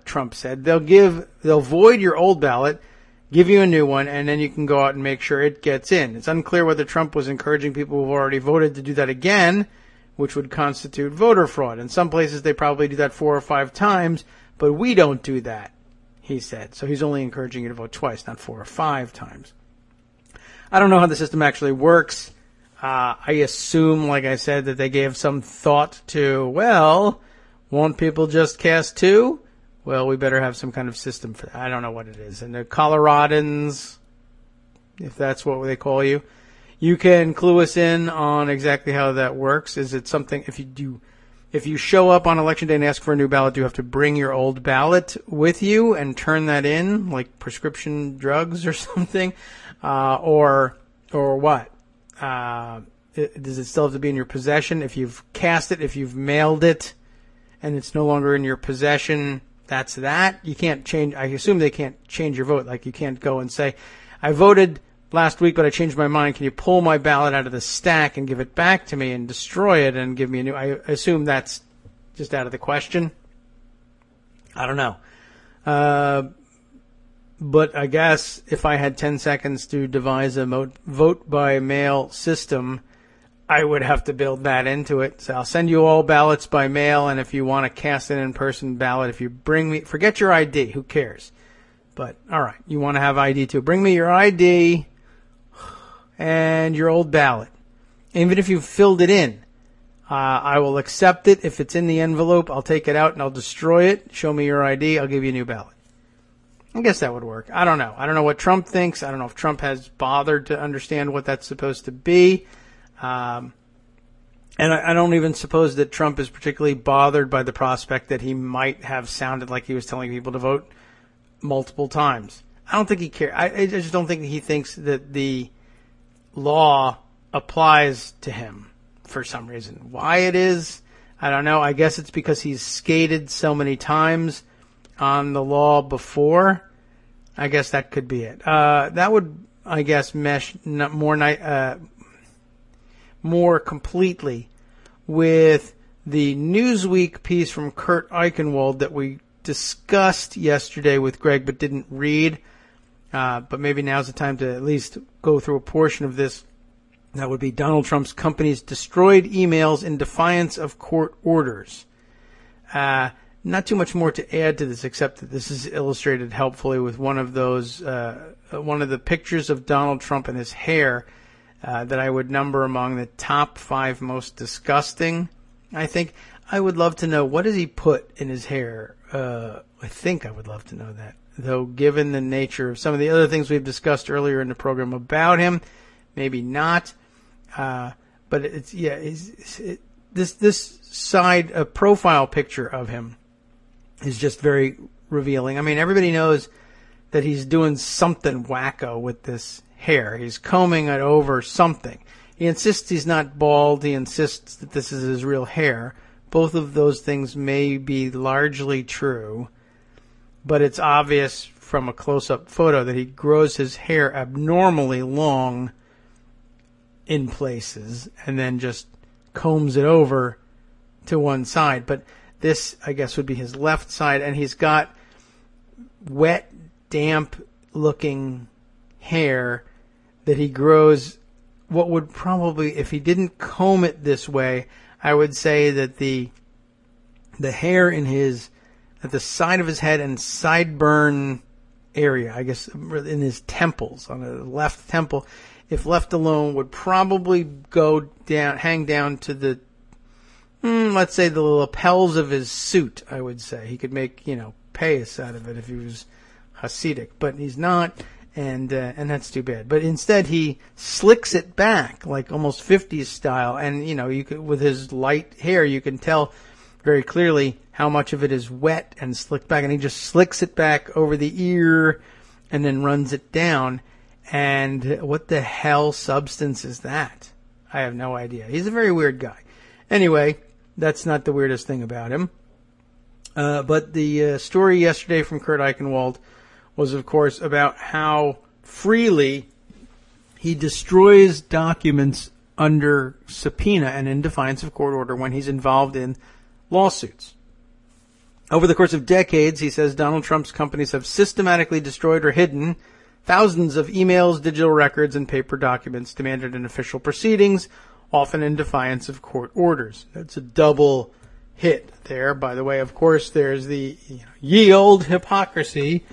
Trump said. They'll void your old ballot, give you a new one, and then you can go out and make sure it gets in. It's unclear whether Trump was encouraging people who've already voted to do that again, which would constitute voter fraud. In some places, they probably do that 4 or 5 times, but we don't do that, he said. So he's only encouraging you to vote twice, not 4 or 5 times. I don't know how the system actually works. I assume, like I said, that they gave some thought to, well, won't people just cast 2? Well, we better have some kind of system for that. I don't know what it is. And the Coloradans, if that's what they call you, you can clue us in on exactly how that works. Is it something, if you show up on Election Day and ask for a new ballot, do you have to bring your old ballot with you and turn that in, like prescription drugs or something? Or what? Does it still have to be in your possession? If you've cast it, if you've mailed it, and it's no longer in your possession, that's that. You can't change. I assume they can't change your vote. Like you can't go and say, I voted last week, but I changed my mind. Can you pull my ballot out of the stack and give it back to me and destroy it and give me a new? I assume that's just out of the question. I don't know. But I guess if I had 10 seconds to devise a vote by mail system, I would have to build that into it. So I'll send you all ballots by mail, and if you want to cast an in-person ballot, if you bring me, forget your ID, who cares? But, all right, you want to have ID too. Bring me your ID and your old ballot. Even if you filled it in, I will accept it. If it's in the envelope, I'll take it out and I'll destroy it. Show me your ID. I'll give you a new ballot. I guess that would work. I don't know. I don't know what Trump thinks. I don't know if Trump has bothered to understand what that's supposed to be. And I don't even suppose that Trump is particularly bothered by the prospect that he might have sounded like he was telling people to vote multiple times. I don't think he cares. I just don't think he thinks that the law applies to him for some reason. Why it is, I don't know. I guess it's because he's skated so many times on the law before. I guess that could be it. That would, I guess, mesh more completely with the Newsweek piece from Kurt Eichenwald that we discussed yesterday with Greg but didn't read. But maybe now's the time to at least go through a portion of this. That would be Donald Trump's companies destroyed emails in defiance of court orders. Not too much more to add to this, except that this is illustrated helpfully with one of the pictures of Donald Trump and his hair that I would number among the top 5 most disgusting. I think I would love to know, what does he put in his hair? I think I would love to know that, though, given the nature of some of the other things we've discussed earlier in the program about him, maybe not. But it's this side, a profile picture of him is just very revealing. I mean, everybody knows that he's doing something wacko with this hair. He's combing it over something. He insists he's not bald. He insists that this is his real hair. Both of those things may be largely true, but it's obvious from a close-up photo that he grows his hair abnormally long in places and then just combs it over to one side. But this, I guess, would be his left side, and he's got wet, damp-looking hair that he grows. What would probably, if he didn't comb it this way, I would say that the hair in at the side of his head and sideburn area, I guess, in his temples, on the left temple, if left alone, would probably hang down to the, let's say, the lapels of his suit, I would say. He could make, payas out of it if he was Hasidic, but he's not, and that's too bad. But instead, he slicks it back, like almost 50s style, and, you could, with his light hair, you can tell very clearly how much of it is wet and slicked back, and he just slicks it back over the ear and then runs it down. And what the hell substance is that? I have no idea. He's a very weird guy. Anyway, that's not the weirdest thing about him. But the story yesterday from Kurt Eichenwald was, of course, about how freely he destroys documents under subpoena and in defiance of court order when he's involved in lawsuits. Over the course of decades, he says, Donald Trump's companies have systematically destroyed or hidden thousands of emails, digital records, and paper documents demanded in official proceedings, often in defiance of court orders. That's a double hit there. By the way, of course, there's the ye old hypocrisy,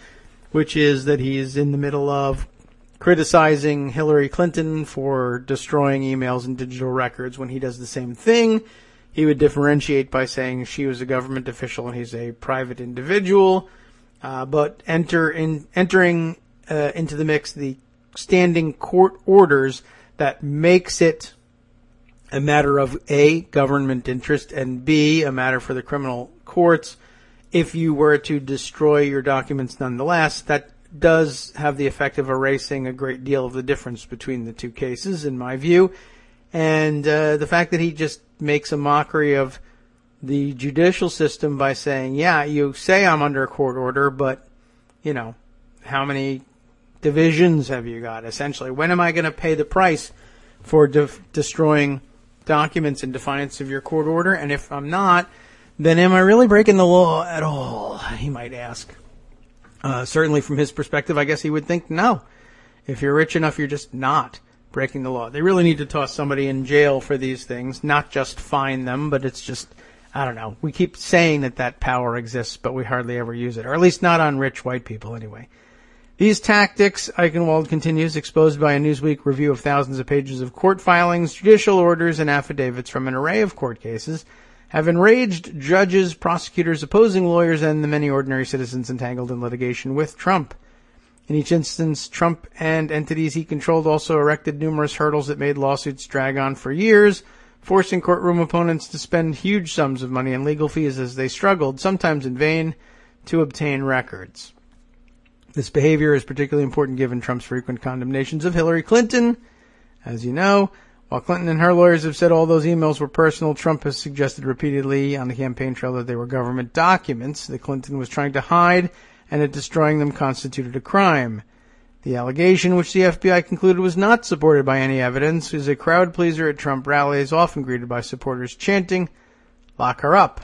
which is that he's in the middle of criticizing Hillary Clinton for destroying emails and digital records when he does the same thing. He would differentiate by saying she was a government official and he's a private individual. But entering into the mix the standing court orders that makes it a matter of A, government interest, and B, a matter for the criminal courts. If you were to destroy your documents nonetheless, that does have the effect of erasing a great deal of the difference between the two cases, in my view. And the fact that he just makes a mockery of the judicial system by saying, yeah, you say I'm under a court order, but, how many divisions have you got, essentially? When am I going to pay the price for destroying documents in defiance of your court order? And if I'm not, then am I really breaking the law at all? He might ask. Certainly from his perspective, I guess he would think no. If you're rich enough, you're just not breaking the law. They really need to toss somebody in jail for these things, not just fine them, but it's just, I don't know. We keep saying that power exists, but we hardly ever use it, or at least not on rich white people anyway. These tactics, Eichenwald continues, exposed by a Newsweek review of thousands of pages of court filings, judicial orders, and affidavits from an array of court cases, have enraged judges, prosecutors, opposing lawyers, and the many ordinary citizens entangled in litigation with Trump. In each instance, Trump and entities he controlled also erected numerous hurdles that made lawsuits drag on for years, forcing courtroom opponents to spend huge sums of money in legal fees as they struggled, sometimes in vain, to obtain records. This behavior is particularly important given Trump's frequent condemnations of Hillary Clinton. As you know, while Clinton and her lawyers have said all those emails were personal, Trump has suggested repeatedly on the campaign trail that they were government documents that Clinton was trying to hide and that destroying them constituted a crime. The allegation, which the FBI concluded was not supported by any evidence, is a crowd pleaser at Trump rallies, often greeted by supporters chanting, "Lock her up."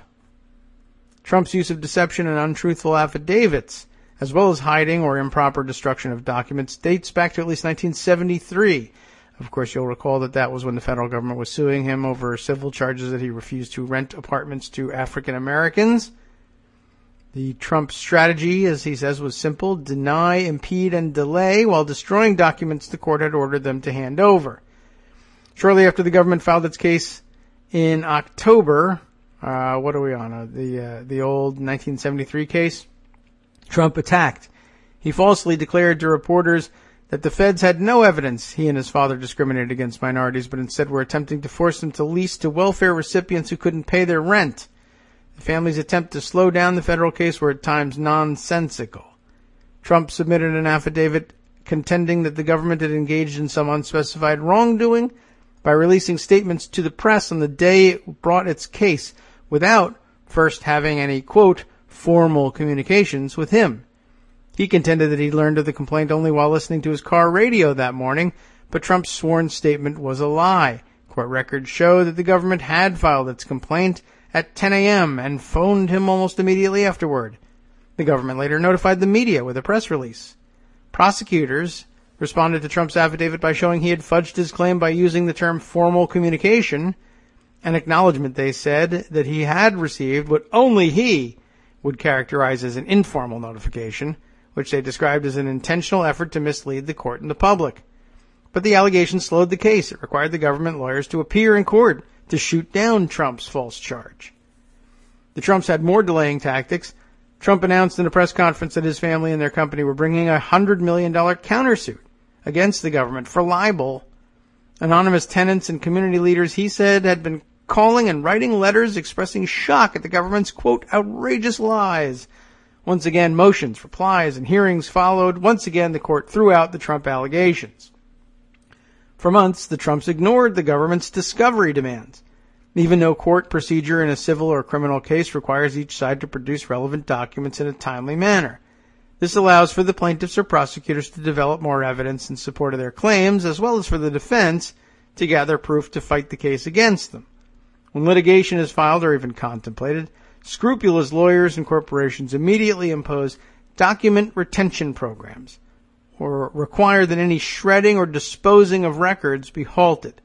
Trump's use of deception and untruthful affidavits, as well as hiding or improper destruction of documents, dates back to at least 1973. Of course, you'll recall that was when the federal government was suing him over civil charges that he refused to rent apartments to African Americans. The Trump strategy, as he says, was simple: deny, impede, and delay while destroying documents the court had ordered them to hand over. Shortly after the government filed its case in October, what are we on? The old 1973 case? Trump attacked. He falsely declared to reporters that the feds had no evidence he and his father discriminated against minorities, but instead were attempting to force them to lease to welfare recipients who couldn't pay their rent. The family's attempt to slow down the federal case were at times nonsensical. Trump submitted an affidavit contending that the government had engaged in some unspecified wrongdoing by releasing statements to the press on the day it brought its case without first having any, quote, formal communications with him. He contended that he learned of the complaint only while listening to his car radio that morning, but Trump's sworn statement was a lie. Court records show that the government had filed its complaint at 10 a.m. and phoned him almost immediately afterward. The government later notified the media with a press release. Prosecutors responded to Trump's affidavit by showing he had fudged his claim by using the term formal communication, an acknowledgement, they said, that he had received what only he would characterize as an informal notification, which they described as an intentional effort to mislead the court and the public. But the allegation slowed the case. It required the government lawyers to appear in court to shoot down Trump's false charge. The Trumps had more delaying tactics. Trump announced in a press conference that his family and their company were bringing a $100 million countersuit against the government for libel. Anonymous tenants and community leaders, he said, had been calling and writing letters expressing shock at the government's, quote, outrageous lies. Once again, motions, replies, and hearings followed. Once again, the court threw out the Trump allegations. For months, the Trumps ignored the government's discovery demands. Even though court procedure in a civil or criminal case requires each side to produce relevant documents in a timely manner. This allows for the plaintiffs or prosecutors to develop more evidence in support of their claims, as well as for the defense to gather proof to fight the case against them. When litigation is filed or even contemplated, scrupulous lawyers and corporations immediately impose document retention programs or require that any shredding or disposing of records be halted.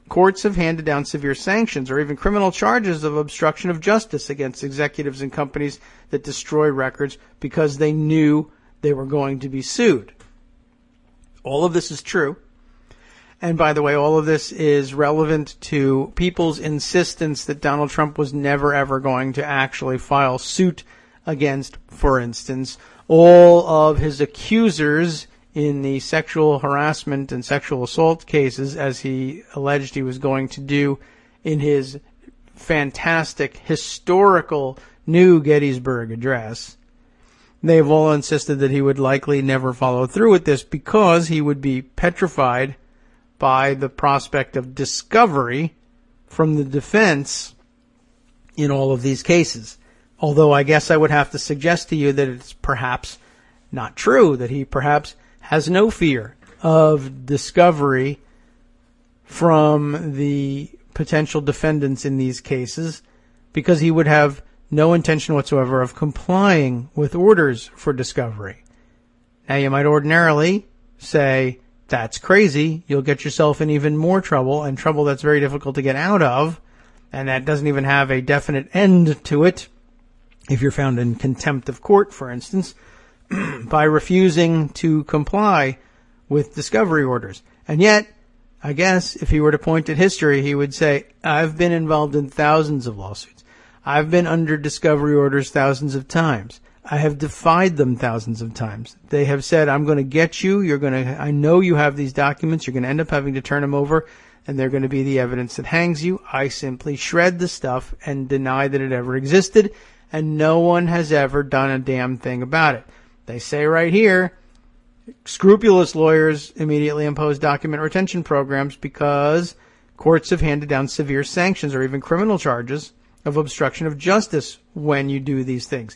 Courts have handed down severe sanctions or even criminal charges of obstruction of justice against executives and companies that destroy records because they knew they were going to be sued. All of this is true. And by the way, all of this is relevant to people's insistence that Donald Trump was never, ever going to actually file suit against, for instance, all of his accusers in the sexual harassment and sexual assault cases, as he alleged he was going to do in his fantastic, historical new Gettysburg Address. They've all insisted that he would likely never follow through with this because he would be petrified by the prospect of discovery from the defense in all of these cases. Although I guess I would have to suggest to you that it's perhaps not true, that he perhaps has no fear of discovery from the potential defendants in these cases because he would have no intention whatsoever of complying with orders for discovery. Now, you might ordinarily say, that's crazy. You'll get yourself in even more trouble, and trouble that's very difficult to get out of, and that doesn't even have a definite end to it. If you're found in contempt of court, for instance, by refusing to comply with discovery orders. And yet, I guess if he were to point at history, he would say, I've been involved in thousands of lawsuits. I've been under discovery orders thousands of times. I have defied them thousands of times. They have said, I'm going to get you. I know you have these documents. You're going to end up having to turn them over, and they're going to be the evidence that hangs you. I simply shred the stuff and deny that it ever existed, and no one has ever done a damn thing about it. They say right here, scrupulous lawyers immediately impose document retention programs because courts have handed down severe sanctions or even criminal charges of obstruction of justice when you do these things.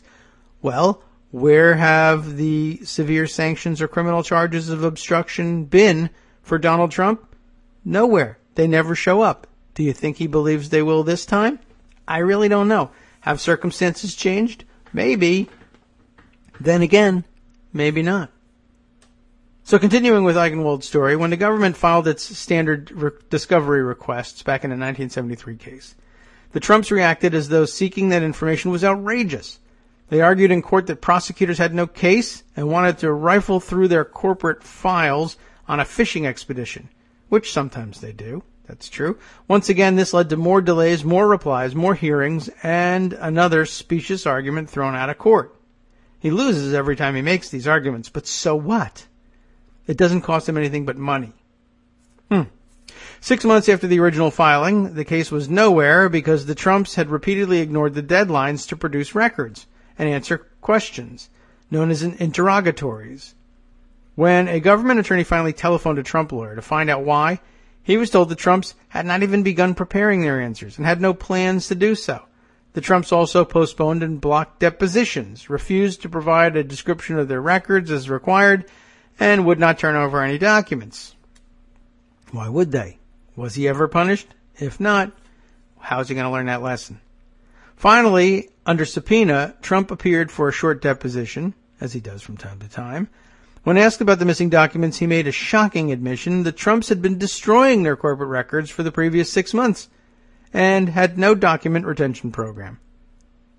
Well, where have the severe sanctions or criminal charges of obstruction been for Donald Trump? Nowhere. They never show up. Do you think he believes they will this time? I really don't know. Have circumstances changed? Maybe. Then again, maybe not. So continuing with Eichenwald's story, when the government filed its standard discovery requests back in the 1973 case, the Trumps reacted as though seeking that information was outrageous. They argued in court that prosecutors had no case and wanted to rifle through their corporate files on a fishing expedition, which sometimes they do. That's true. Once again, this led to more delays, more replies, more hearings, and another specious argument thrown out of court. He loses every time he makes these arguments, but so what? It doesn't cost him anything but money. 6 months after the original filing, the case was nowhere because the Trumps had repeatedly ignored the deadlines to produce records and answer questions, known as interrogatories. When a government attorney finally telephoned a Trump lawyer to find out why, he was told the Trumps had not even begun preparing their answers and had no plans to do so. The Trumps also postponed and blocked depositions, refused to provide a description of their records as required, and would not turn over any documents. Why would they? Was he ever punished? If not, how's he going to learn that lesson? Finally, under subpoena, Trump appeared for a short deposition, as he does from time to time. When asked about the missing documents, he made a shocking admission that Trumps had been destroying their corporate records for the previous 6 months and had no document retention program.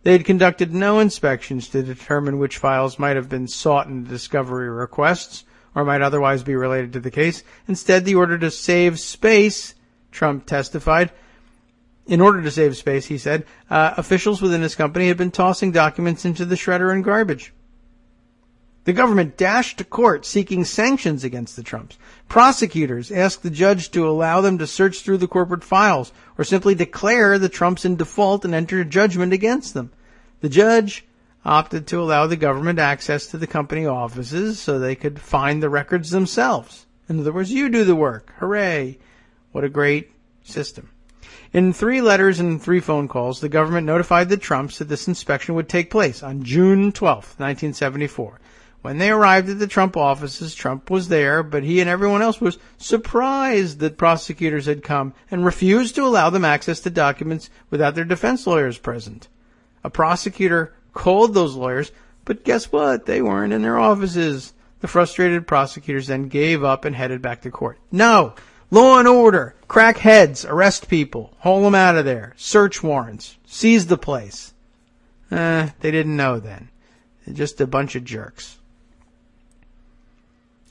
They had conducted no inspections to determine which files might have been sought in the discovery requests or might otherwise be related to the case. Instead, the order to save space, Trump testified. In order to save space, he said, officials within his company had been tossing documents into the shredder and garbage. The government dashed to court seeking sanctions against the Trumps. Prosecutors asked the judge to allow them to search through the corporate files or simply declare the Trumps in default and enter judgment against them. The judge opted to allow the government access to the company offices so they could find the records themselves. In other words, you do the work. Hooray. What a great system. In 3 letters and 3 phone calls, the government notified the Trumps that this inspection would take place on June 12, 1974. When they arrived at the Trump offices, Trump was there, but he and everyone else was surprised that prosecutors had come and refused to allow them access to documents without their defense lawyers present. A prosecutor called those lawyers, but guess what? They weren't in their offices. The frustrated prosecutors then gave up and headed back to court. No! Law and order! Crack heads! Arrest people! Haul them out of there! Search warrants! Seize the place! They didn't know then. They're just a bunch of jerks.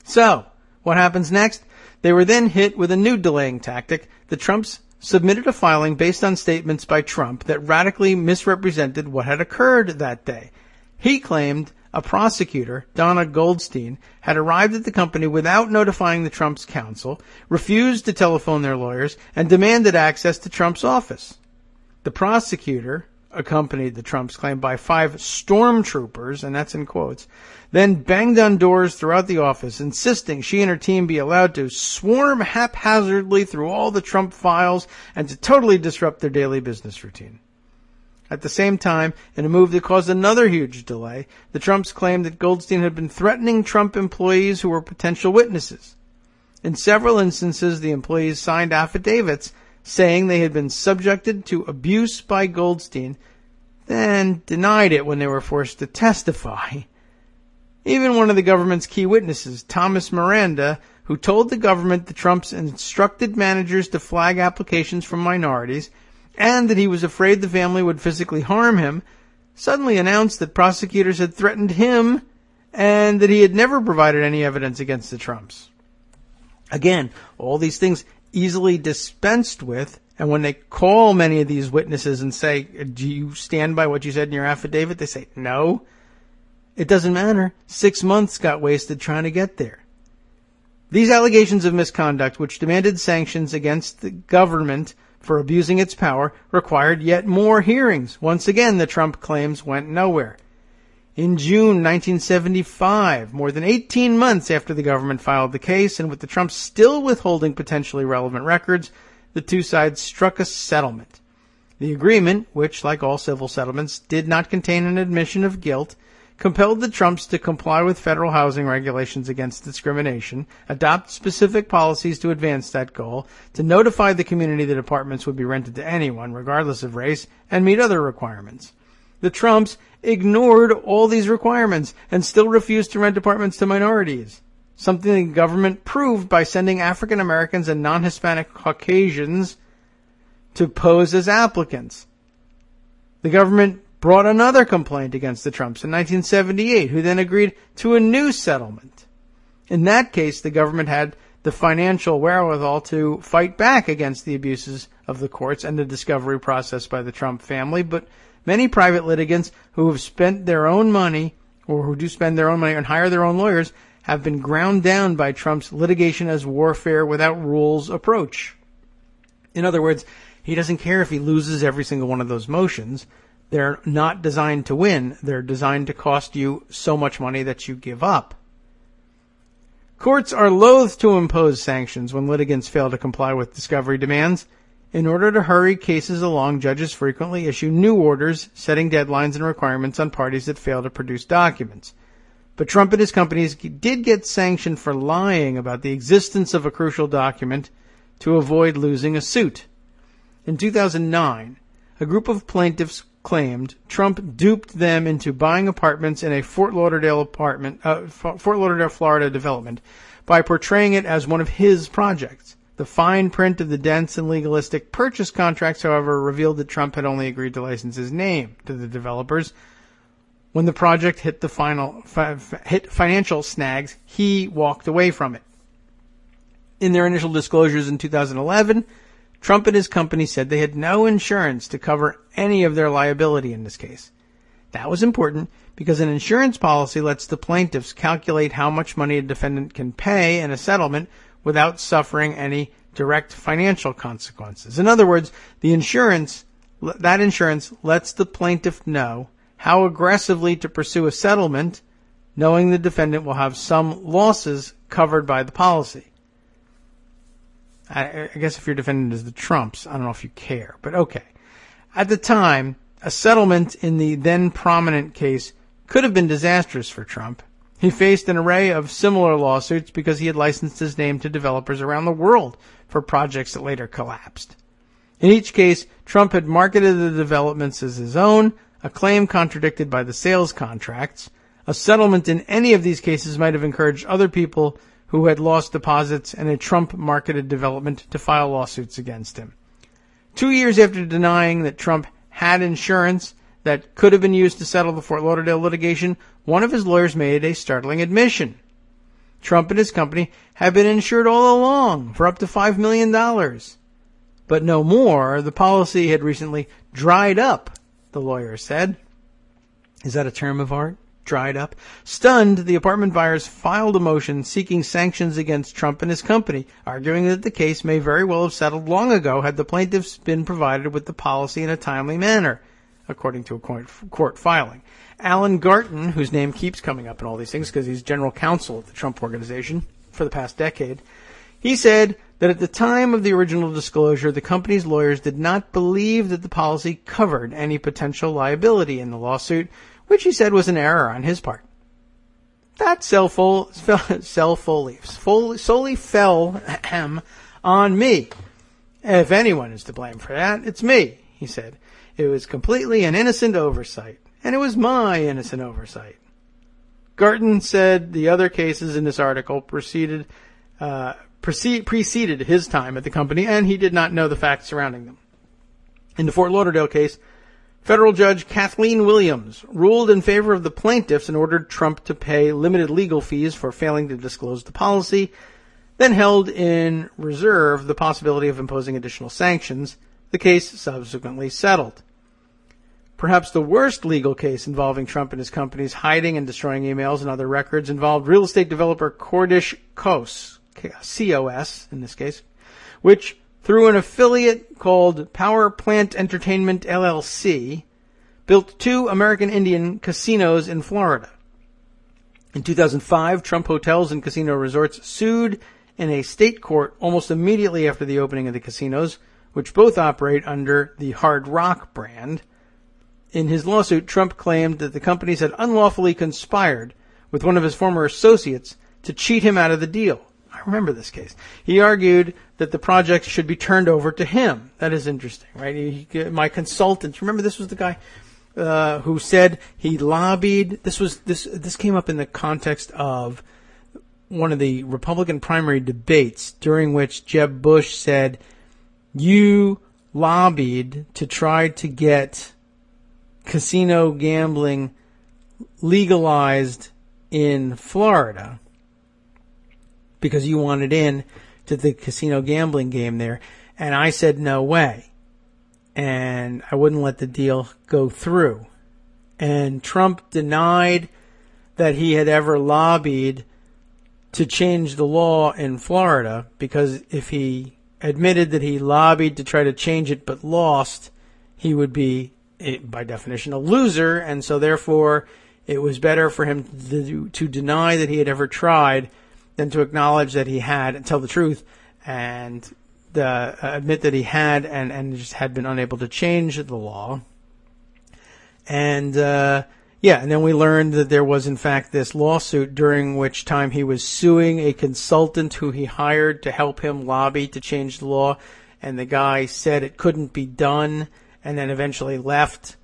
So, what happens next? They were then hit with a new delaying tactic. The Trumps submitted a filing based on statements by Trump that radically misrepresented what had occurred that day. He claimed a prosecutor, Donna Goldstein, had arrived at the company without notifying the Trumps' counsel, refused to telephone their lawyers, and demanded access to Trump's office. The prosecutor, accompanied the Trumps' claim by 5 stormtroopers, and that's in quotes, then banged on doors throughout the office, insisting she and her team be allowed to swarm haphazardly through all the Trump files and to totally disrupt their daily business routine. At the same time, in a move that caused another huge delay, the Trumps claimed that Goldstein had been threatening Trump employees who were potential witnesses. In several instances, the employees signed affidavits saying they had been subjected to abuse by Goldstein, then denied it when they were forced to testify. Even one of the government's key witnesses, Thomas Miranda, who told the government the Trumps instructed managers to flag applications from minorities and that he was afraid the family would physically harm him, suddenly announced that prosecutors had threatened him and that he had never provided any evidence against the Trumps. Again, all these things easily dispensed with, and when they call many of these witnesses and say, do you stand by what you said in your affidavit? They say, no. It doesn't matter. 6 months got wasted trying to get there. These allegations of misconduct, which demanded sanctions against the government for abusing its power, required yet more hearings. Once again, the Trump claims went nowhere. In June 1975, more than 18 months after the government filed the case, and with the Trumps still withholding potentially relevant records, the two sides struck a settlement. The agreement, which, like all civil settlements, did not contain an admission of guilt, compelled the Trumps to comply with federal housing regulations against discrimination, adopt specific policies to advance that goal, to notify the community that apartments would be rented to anyone, regardless of race, and meet other requirements. The Trumps ignored all these requirements and still refused to rent apartments to minorities, something the government proved by sending African Americans and non-Hispanic Caucasians to pose as applicants. The government brought another complaint against the Trumps in 1978, who then agreed to a new settlement. In that case, the government had the financial wherewithal to fight back against the abuses of the courts and the discovery process by the Trump family, but many private litigants who have spent their own money, or who do spend their own money and hire their own lawyers, have been ground down by Trump's litigation as warfare without rules approach. In other words, he doesn't care if he loses every single one of those motions. They're not designed to win. They're designed to cost you so much money that you give up. Courts are loath to impose sanctions when litigants fail to comply with discovery demands. In order to hurry cases along, judges frequently issue new orders setting deadlines and requirements on parties that fail to produce documents. But Trump and his companies did get sanctioned for lying about the existence of a crucial document to avoid losing a suit. In 2009, a group of plaintiffs claimed Trump duped them into buying apartments in a Fort Lauderdale, Florida development by portraying it as one of his projects. The fine print of the dense and legalistic purchase contracts, however, revealed that Trump had only agreed to license his name to the developers. When the project hit hit financial snags, he walked away from it. In their initial disclosures in 2011, Trump and his company said they had no insurance to cover any of their liability in this case. That was important because an insurance policy lets the plaintiffs calculate how much money a defendant can pay in a settlement without suffering any direct financial consequences. In other words, that insurance lets the plaintiff know how aggressively to pursue a settlement, knowing the defendant will have some losses covered by the policy. I guess if your defendant is the Trumps, I don't know if you care, but okay. At the time, a settlement in the then prominent case could have been disastrous for Trump. He faced an array of similar lawsuits because he had licensed his name to developers around the world for projects that later collapsed. In each case, Trump had marketed the developments as his own, a claim contradicted by the sales contracts. A settlement in any of these cases might have encouraged other people who had lost deposits in a Trump-marketed development to file lawsuits against him. 2 years after denying that Trump had insurance that could have been used to settle the Fort Lauderdale litigation, one of his lawyers made a startling admission. Trump and his company had been insured all along for up to $5 million. But no more. The policy had recently dried up, the lawyer said. Is that a term of art? Dried up. Stunned, the apartment buyers filed a motion seeking sanctions against Trump and his company, arguing that the case may very well have settled long ago had the plaintiffs been provided with the policy in a timely manner, according to a court filing. Alan Garton, whose name keeps coming up in all these things because he's general counsel at the Trump Organization for the past decade, he said, that at the time of the original disclosure, the company's lawyers did not believe that the policy covered any potential liability in the lawsuit, which he said was an error on his part. That solely fell on me. If anyone is to blame for that, it's me, he said. It was completely an innocent oversight, and it was my innocent oversight. Garton said the other cases in this article preceded his time at the company, and he did not know the facts surrounding them. In the Fort Lauderdale case, federal judge Kathleen Williams ruled in favor of the plaintiffs and ordered Trump to pay limited legal fees for failing to disclose the policy, then held in reserve the possibility of imposing additional sanctions. The case subsequently settled. Perhaps the worst legal case involving Trump and his companies hiding and destroying emails and other records involved real estate developer Cordish Cos in this case, which through an affiliate called Power Plant Entertainment LLC, built 2 American Indian casinos in Florida. In 2005, Trump Hotels and Casino Resorts sued in a state court almost immediately after the opening of the casinos, which both operate under the Hard Rock brand. In his lawsuit, Trump claimed that the companies had unlawfully conspired with one of his former associates to cheat him out of the deal. I remember this case. He argued that the project should be turned over to him. That is interesting, right? My consultant, remember this was the guy who said he lobbied. This came up in the context of one of the Republican primary debates during which Jeb Bush said, you lobbied to try to get casino gambling legalized in Florida because you wanted in to the casino gambling game there. And I said, no way. And I wouldn't let the deal go through. And Trump denied that he had ever lobbied to change the law in Florida, because if he admitted that he lobbied to try to change it but lost, he would be, by definition, a loser. And so therefore it was better for him to deny that he had ever tried than to acknowledge that he had and tell the truth and admit that he had and just had been unable to change the law. And and then we learned that there was in fact this lawsuit during which time he was suing a consultant who he hired to help him lobby to change the law, and the guy said it couldn't be done and then eventually left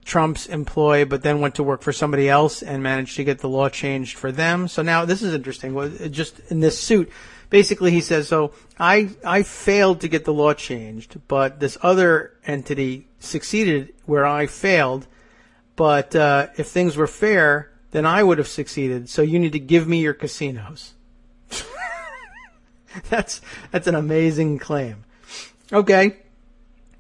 Trump's employ, but then went to work for somebody else and managed to get the law changed for them. So now this is interesting. Just in this suit, basically he says, so I failed to get the law changed, but this other entity succeeded where I failed. But if things were fair, then I would have succeeded. So you need to give me your casinos. That's an amazing claim. Okay.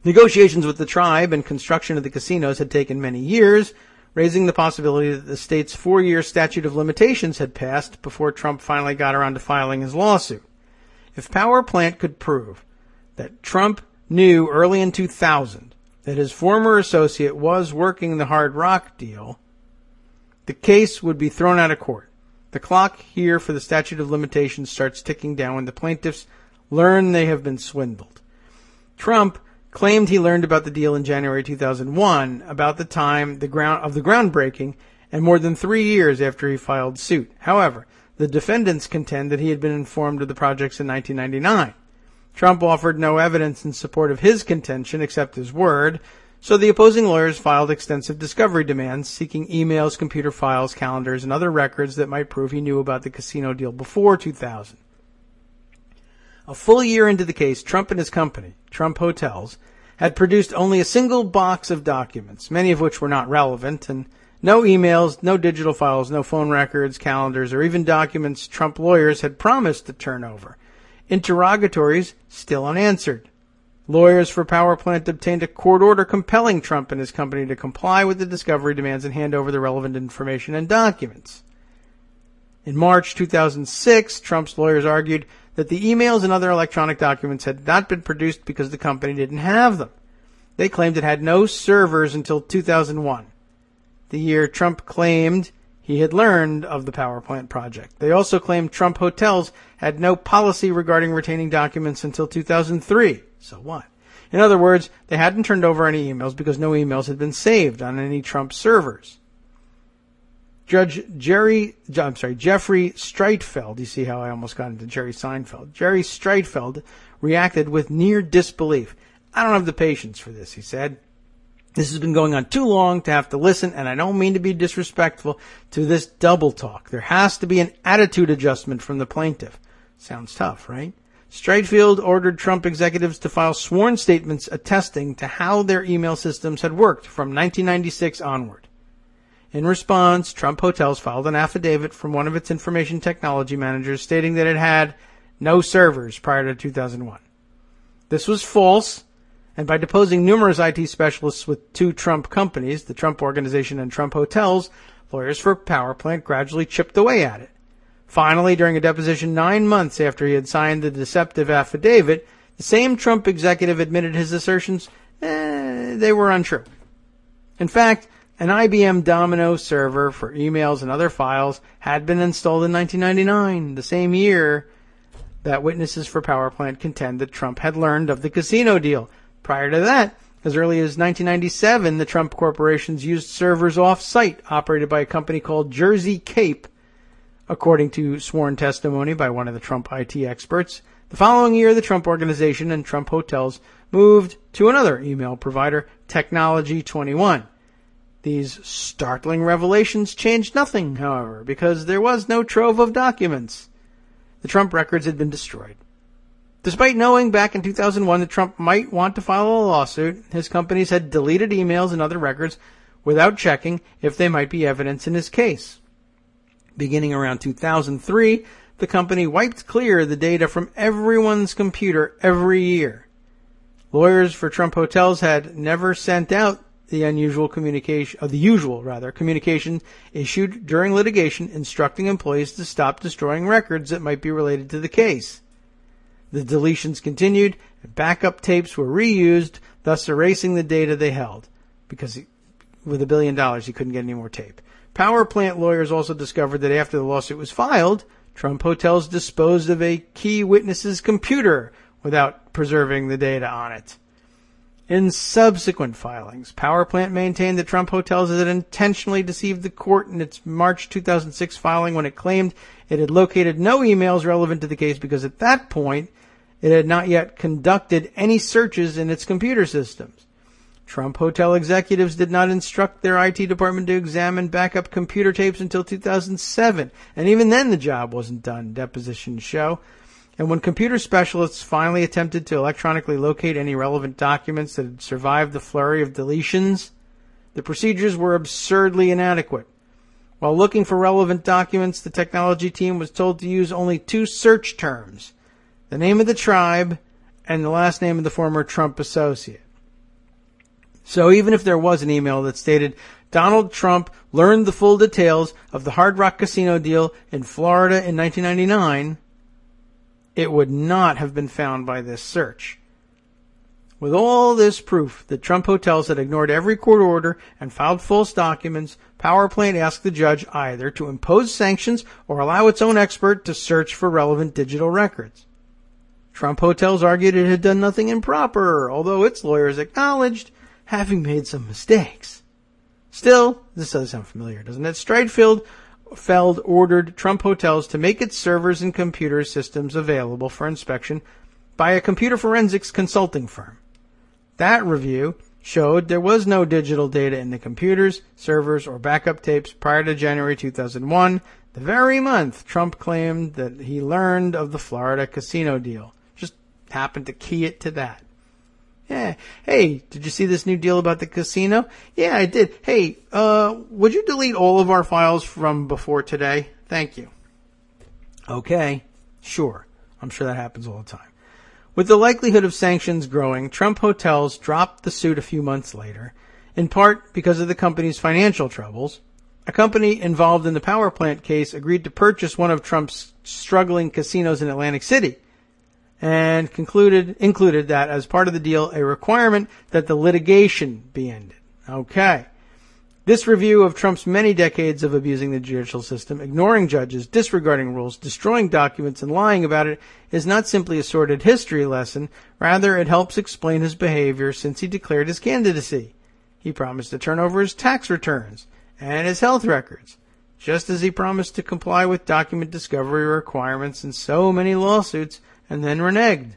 Negotiations with the tribe and construction of the casinos had taken many years, raising the possibility that the state's 4-year statute of limitations had passed before Trump finally got around to filing his lawsuit. If Power Plant could prove that Trump knew early in 2000 that his former associate was working the Hard Rock deal, the case would be thrown out of court. The clock here for the statute of limitations starts ticking down when the plaintiffs learn they have been swindled. Trump claimed he learned about the deal in January 2001, about the time of the groundbreaking, and more than 3 years after he filed suit. However, the defendants contend that he had been informed of the projects in 1999. Trump offered no evidence in support of his contention except his word, so the opposing lawyers filed extensive discovery demands seeking emails, computer files, calendars, and other records that might prove he knew about the casino deal before 2000. A full year into the case, Trump and his company, Trump Hotels, had produced only a single box of documents, many of which were not relevant, and no emails, no digital files, no phone records, calendars, or even documents Trump lawyers had promised to turn over. Interrogatories still unanswered. Lawyers for Power Plant obtained a court order compelling Trump and his company to comply with the discovery demands and hand over the relevant information and documents. In March 2006, Trump's lawyers argued that the emails and other electronic documents had not been produced because the company didn't have them. They claimed it had no servers until 2001, the year Trump claimed he had learned of the power plant project. They also claimed Trump Hotels had no policy regarding retaining documents until 2003. So what? In other words, they hadn't turned over any emails because no emails had been saved on any Trump servers. Jeffrey Streitfeld, you see how I almost got into Jerry Seinfeld. Jerry Streitfeld reacted with near disbelief. I don't have the patience for this, he said. This has been going on too long to have to listen, and I don't mean to be disrespectful to this double talk. There has to be an attitude adjustment from the plaintiff. Sounds tough, right? Streitfeld ordered Trump executives to file sworn statements attesting to how their email systems had worked from 1996 onward. In response, Trump Hotels filed an affidavit from one of its information technology managers stating that it had no servers prior to 2001. This was false, and by deposing numerous IT specialists with two Trump companies, the Trump Organization and Trump Hotels, lawyers for Power Plant gradually chipped away at it. Finally, during a deposition 9 months after he had signed the deceptive affidavit, the same Trump executive admitted his assertions, they were untrue. In fact, an IBM Domino server for emails and other files had been installed in 1999, the same year that witnesses for Power Plant contend that Trump had learned of the casino deal. Prior to that, as early as 1997, the Trump corporations used servers off-site operated by a company called Jersey Cape, according to sworn testimony by one of the Trump IT experts. The following year, the Trump Organization and Trump Hotels moved to another email provider, Technology 21. These startling revelations changed nothing, however, because there was no trove of documents. The Trump records had been destroyed. Despite knowing back in 2001 that Trump might want to file a lawsuit, his companies had deleted emails and other records without checking if they might be evidence in his case. Beginning around 2003, the company wiped clear the data from everyone's computer every year. Lawyers for Trump Hotels had never sent out the usual communication issued during litigation instructing employees to stop destroying records that might be related to the case. The deletions continued, and backup tapes were reused, thus erasing the data they held, because with $1 billion, he couldn't get any more tape. Power plant lawyers also discovered that after the lawsuit was filed, Trump Hotels disposed of a key witness's computer without preserving the data on it. In subsequent filings, Power Plant maintained that Trump Hotels had intentionally deceived the court in its March 2006 filing when it claimed it had located no emails relevant to the case because at that point it had not yet conducted any searches in its computer systems. Trump Hotel executives did not instruct their IT department to examine backup computer tapes until 2007, and even then the job wasn't done, depositions show. And when computer specialists finally attempted to electronically locate any relevant documents that had survived the flurry of deletions, the procedures were absurdly inadequate. While looking for relevant documents, the technology team was told to use only two search terms: the name of the tribe and the last name of the former Trump associate. So even if there was an email that stated Donald Trump learned the full details of the Hard Rock Casino deal in Florida in 1999, it would not have been found by this search. With all this proof that Trump Hotels had ignored every court order and filed false documents, Power Plant asked the judge either to impose sanctions or allow its own expert to search for relevant digital records. Trump Hotels argued it had done nothing improper, although its lawyers acknowledged having made some mistakes. Still, this does sound familiar, doesn't it? Streitfeld ordered Trump Hotels to make its servers and computer systems available for inspection by a computer forensics consulting firm. That review showed there was no digital data in the computers, servers, or backup tapes prior to January 2001, the very month Trump claimed that he learned of the Florida casino deal. Just happened to key it to that. Yeah. Hey, did you see this new deal about the casino? Yeah, I did. Hey, would you delete all of our files from before today? Thank you. Okay, sure. I'm sure that happens all the time. With the likelihood of sanctions growing, Trump Hotels dropped the suit a few months later, in part because of the company's financial troubles. A company involved in the power plant case agreed to purchase one of Trump's struggling casinos in Atlantic City, and included that as part of the deal a requirement that the litigation be ended. Okay. This review of Trump's many decades of abusing the judicial system, ignoring judges, disregarding rules, destroying documents, and lying about it is not simply a sordid history lesson. Rather, it helps explain his behavior since he declared his candidacy. He promised to turn over his tax returns and his health records, just as he promised to comply with document discovery requirements in so many lawsuits and then reneged.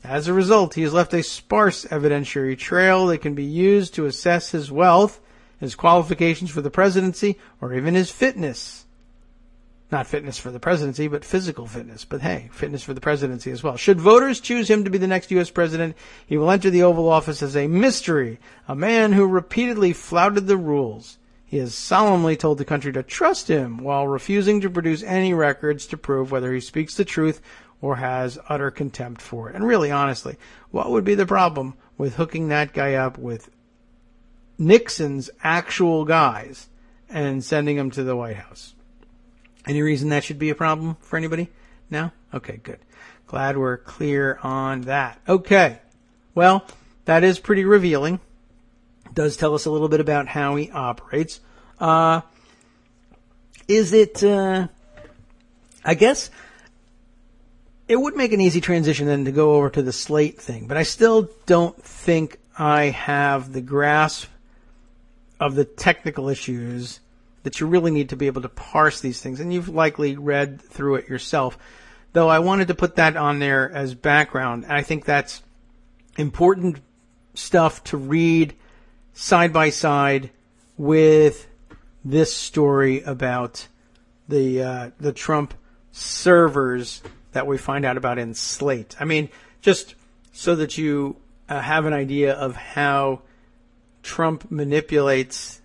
As a result, he has left a sparse evidentiary trail that can be used to assess his wealth, his qualifications for the presidency, or even his fitness. Not fitness for the presidency, but physical fitness. But hey, fitness for the presidency as well. Should voters choose him to be the next U.S. president, he will enter the Oval Office as a mystery, a man who repeatedly flouted the rules. He has solemnly told the country to trust him while refusing to produce any records to prove whether he speaks the truth or has utter contempt for it. And really, honestly, what would be the problem with hooking that guy up with Nixon's actual guys and sending them to the White House? Any reason that should be a problem for anybody? No? Okay, good. Glad we're clear on that. Okay. Well, that is pretty revealing. It does tell us a little bit about how he operates. I guess it would make an easy transition then to go over to the slate thing, but I still don't think I have the grasp of the technical issues that you really need to be able to parse these things. And you've likely read through it yourself. Though I wanted to put that on there as background. I think that's important stuff to read side by side with this story about the Trump servers that we find out about in Slate. I mean, just so that you have an idea of how Trump manipulates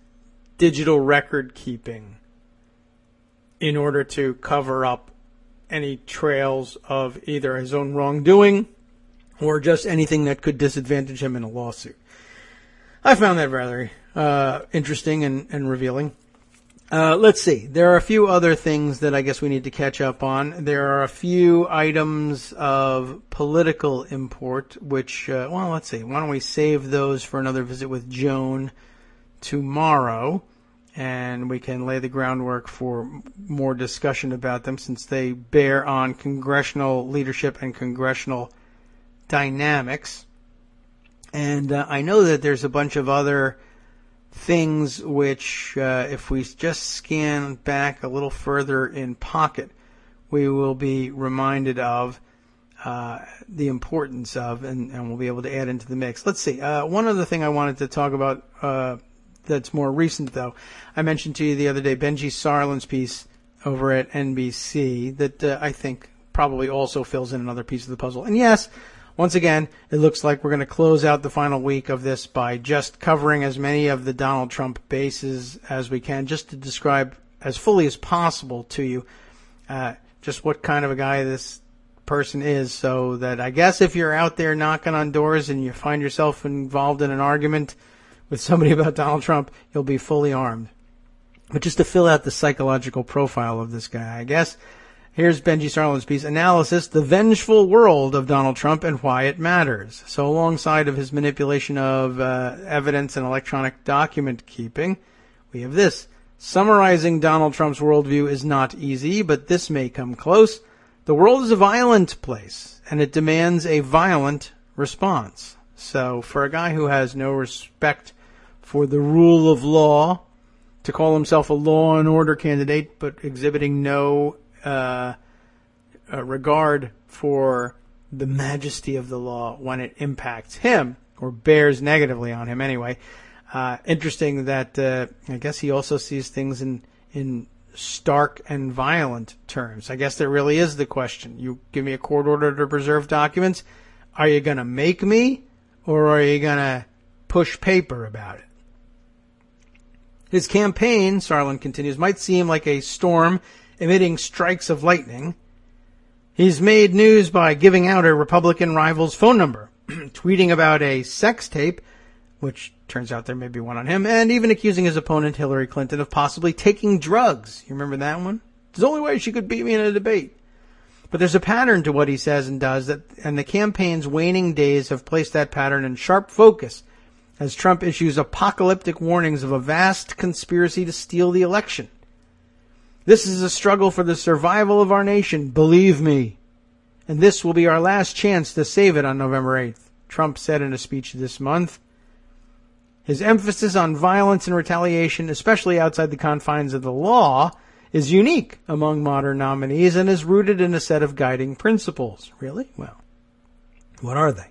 digital record keeping in order to cover up any trails of either his own wrongdoing or just anything that could disadvantage him in a lawsuit. I found that rather interesting and revealing. Let's see. There are a few other things that I guess we need to catch up on. There are a few items of political import, which, let's see. Why don't we save those for another visit with Joan tomorrow, and we can lay the groundwork for more discussion about them since they bear on congressional leadership and congressional dynamics. And I know that there's a bunch of other things which, if we just scan back a little further in Pocket, we will be reminded of the importance of, and we'll be able to add into the mix. Let's see. One other thing I wanted to talk about that's more recent, though. I mentioned to you the other day Benji Sarlin's piece over at NBC that I think probably also fills in another piece of the puzzle. And yes, once again, it looks like we're going to close out the final week of this by just covering as many of the Donald Trump bases as we can, just to describe as fully as possible to you just what kind of a guy this person is, so that I guess if you're out there knocking on doors and you find yourself involved in an argument with somebody about Donald Trump, you'll be fully armed. But just to fill out the psychological profile of this guy, I guess, here's Benji Sarlin's piece, Analysis, the Vengeful World of Donald Trump and Why It Matters. So alongside of his manipulation of evidence and electronic document keeping, we have this. Summarizing Donald Trump's worldview is not easy, but this may come close. The world is a violent place, and it demands a violent response. So for a guy who has no respect for the rule of law, to call himself a law and order candidate, but exhibiting no regard for the majesty of the law when it impacts him, or bears negatively on him anyway. Interesting that I guess he also sees things in stark and violent terms. I guess there really is the question. You give me a court order to preserve documents. Are you going to make me, or are you going to push paper about it? His campaign, Sarlin continues, might seem like a storm emitting strikes of lightning. He's made news by giving out a Republican rival's phone number, tweeting about a sex tape, which turns out there may be one on him, and even accusing his opponent, Hillary Clinton, of possibly taking drugs. You remember that one? It's the only way she could beat me in a debate. But there's a pattern to what he says and does, and the campaign's waning days have placed that pattern in sharp focus as Trump issues apocalyptic warnings of a vast conspiracy to steal the election. This is a struggle for the survival of our nation, believe me. And this will be our last chance to save it on November 8th, Trump said in a speech this month. His emphasis on violence and retaliation, especially outside the confines of the law, is unique among modern nominees and is rooted in a set of guiding principles. Really? Well, what are they?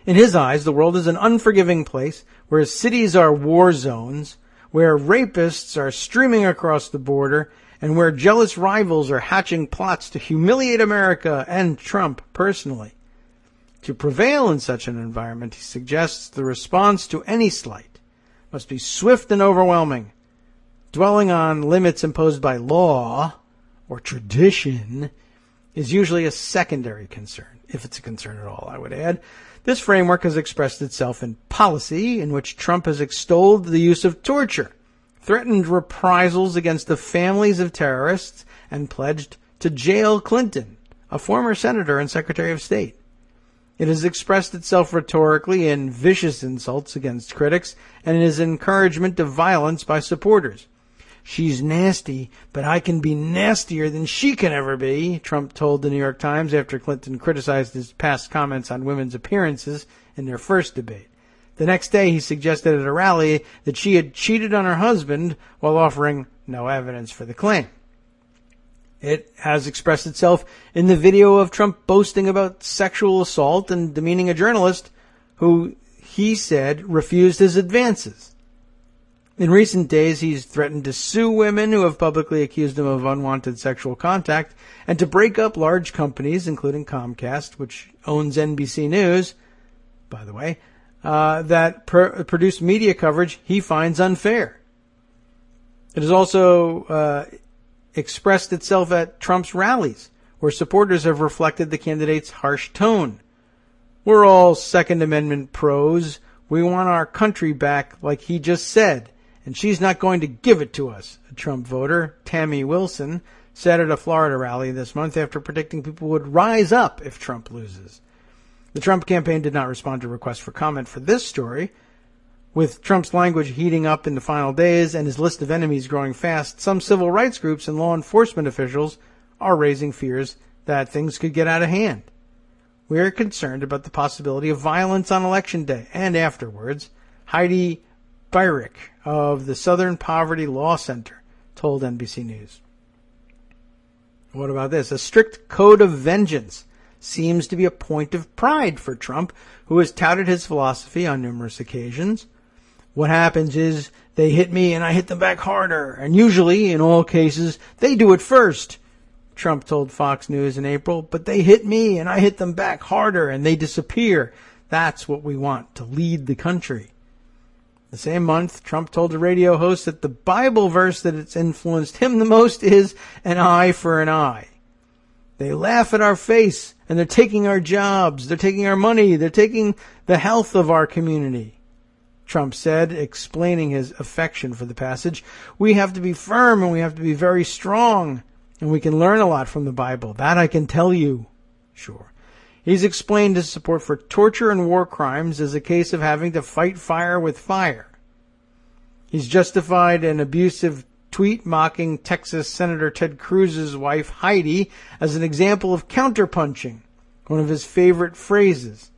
In his eyes, the world is an unforgiving place where cities are war zones, where rapists are streaming across the border, and where jealous rivals are hatching plots to humiliate America and Trump personally. To prevail in such an environment, he suggests the response to any slight must be swift and overwhelming. Dwelling on limits imposed by law or tradition is usually a secondary concern, if it's a concern at all, I would add. This framework has expressed itself in policy, in which Trump has extolled the use of torture, threatened reprisals against the families of terrorists, and pledged to jail Clinton, a former senator and Secretary of State. It has expressed itself rhetorically in vicious insults against critics and in his encouragement of violence by supporters. She's nasty, but I can be nastier than she can ever be, Trump told the New York Times after Clinton criticized his past comments on women's appearances in their first debate. The next day, he suggested at a rally that she had cheated on her husband while offering no evidence for the claim. It has expressed itself in the video of Trump boasting about sexual assault and demeaning a journalist who, he said, refused his advances. In recent days, he's threatened to sue women who have publicly accused him of unwanted sexual contact and to break up large companies, including Comcast, which owns NBC News, by the way, that produce media coverage he finds unfair. It has also expressed itself at Trump's rallies, where supporters have reflected the candidate's harsh tone. We're all Second Amendment pros. We want our country back, like he just said, and she's not going to give it to us, a Trump voter, Tammy Wilson, said at a Florida rally this month after predicting people would rise up if Trump loses. The Trump campaign did not respond to requests for comment for this story. With Trump's language heating up in the final days and his list of enemies growing fast, some civil rights groups and law enforcement officials are raising fears that things could get out of hand. We are concerned about the possibility of violence on Election Day and afterwards, Heidi Beirich of the Southern Poverty Law Center told NBC News. What about this? A strict code of vengeance seems to be a point of pride for Trump, who has touted his philosophy on numerous occasions. What happens is they hit me and I hit them back harder, and usually, in all cases, they do it first, Trump told Fox News in April, but they hit me and I hit them back harder and they disappear. That's what we want, to lead the country. The same month, Trump told a radio host that the Bible verse that has influenced him the most is an eye for an eye. They laugh at our face, and they're taking our jobs, they're taking our money, they're taking the health of our community, Trump said, explaining his affection for the passage. We have to be firm and we have to be very strong, and we can learn a lot from the Bible. That I can tell you. Sure. He's explained his support for torture and war crimes as a case of having to fight fire with fire. He's justified an abusive tweet mocking Texas Senator Ted Cruz's wife, Heidi, as an example of counterpunching, one of his favorite phrases.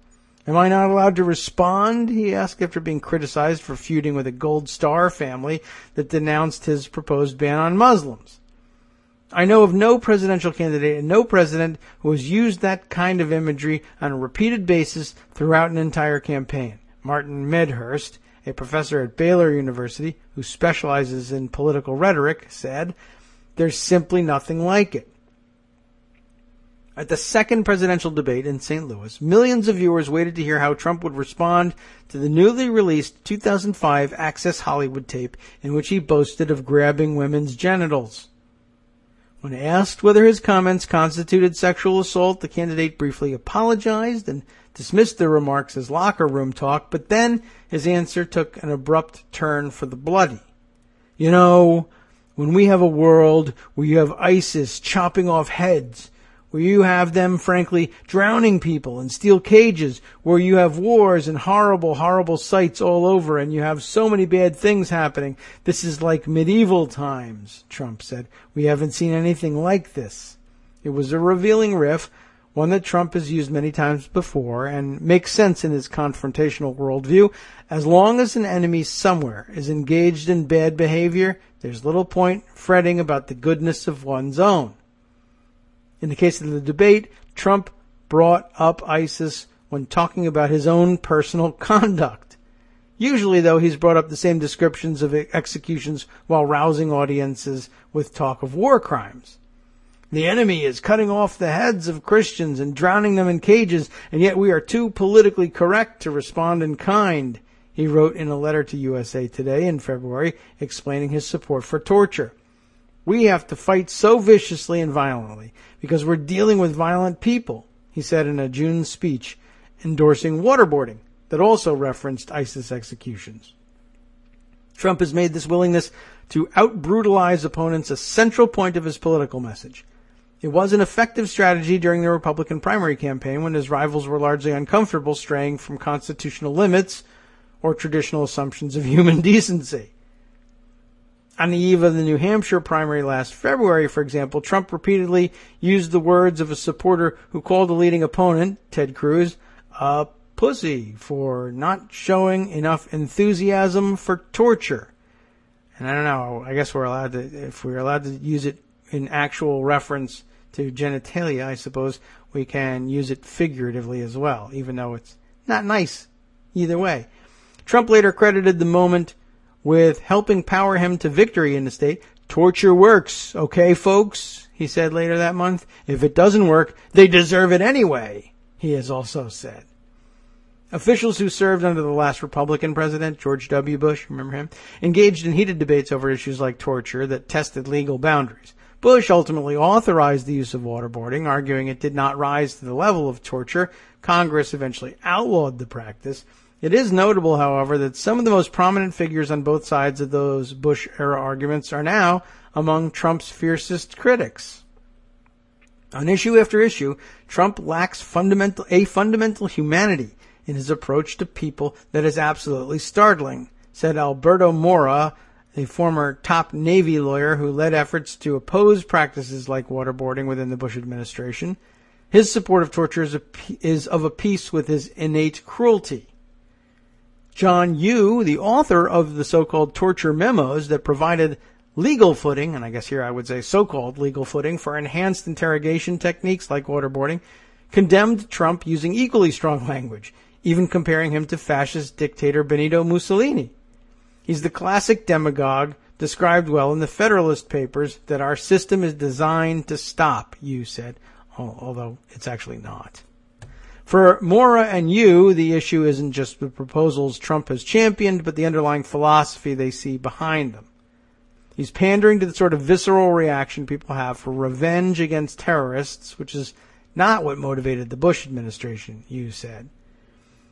Am I not allowed to respond? He asked after being criticized for feuding with a Gold Star family that denounced his proposed ban on Muslims. I know of no presidential candidate and no president who has used that kind of imagery on a repeated basis throughout an entire campaign. Martin Medhurst, a professor at Baylor University who specializes in political rhetoric, said, "There's simply nothing like it." At the second presidential debate in St. Louis, millions of viewers waited to hear how Trump would respond to the newly released 2005 Access Hollywood tape in which he boasted of grabbing women's genitals. When asked whether his comments constituted sexual assault, the candidate briefly apologized and dismissed the remarks as locker room talk, but then his answer took an abrupt turn for the bloody. You know, when we have a world where you have ISIS chopping off heads, where you have them, frankly, drowning people in steel cages, where you have wars and horrible, horrible sights all over, and you have so many bad things happening. This is like medieval times, Trump said. We haven't seen anything like this. It was a revealing riff, one that Trump has used many times before, and makes sense in his confrontational worldview. As long as an enemy somewhere is engaged in bad behavior, there's little point fretting about the goodness of one's own. In the case of the debate, Trump brought up ISIS when talking about his own personal conduct. Usually, though, he's brought up the same descriptions of executions while rousing audiences with talk of war crimes. The enemy is cutting off the heads of Christians and drowning them in cages, and yet we are too politically correct to respond in kind, he wrote in a letter to USA Today in February, explaining his support for torture. We have to fight so viciously and violently because we're dealing with violent people, he said in a June speech endorsing waterboarding that also referenced ISIS executions. Trump has made this willingness to out-brutalize opponents a central point of his political message. It was an effective strategy during the Republican primary campaign when his rivals were largely uncomfortable straying from constitutional limits or traditional assumptions of human decency. On the eve of the New Hampshire primary last February, for example, Trump repeatedly used the words of a supporter who called the leading opponent, Ted Cruz, a pussy for not showing enough enthusiasm for torture. And I don't know, I guess if we're allowed to use it in actual reference to genitalia, I suppose we can use it figuratively as well, even though it's not nice either way. Trump later credited the moment with helping power him to victory in the state. Torture works, okay, folks, he said later that month. If it doesn't work, they deserve it anyway, he has also said. Officials who served under the last Republican president, George W. Bush, remember him, engaged in heated debates over issues like torture that tested legal boundaries. Bush ultimately authorized the use of waterboarding, arguing it did not rise to the level of torture. Congress eventually outlawed the practice. It is notable, however, that some of the most prominent figures on both sides of those Bush-era arguments are now among Trump's fiercest critics. On issue after issue, Trump lacks fundamental humanity in his approach to people that is absolutely startling, said Alberto Mora, a former top Navy lawyer who led efforts to oppose practices like waterboarding within the Bush administration. His support of torture is of a piece with his innate cruelty. John Yoo, the author of the so-called torture memos that provided legal footing, and I guess here I would say so-called legal footing, for enhanced interrogation techniques like waterboarding, condemned Trump using equally strong language, even comparing him to fascist dictator Benito Mussolini. He's the classic demagogue described well in the Federalist Papers that our system is designed to stop, Yoo said, although it's actually not. For Mora and Yoo, the issue isn't just the proposals Trump has championed, but the underlying philosophy they see behind them. He's pandering to the sort of visceral reaction people have for revenge against terrorists, which is not what motivated the Bush administration, Yoo said.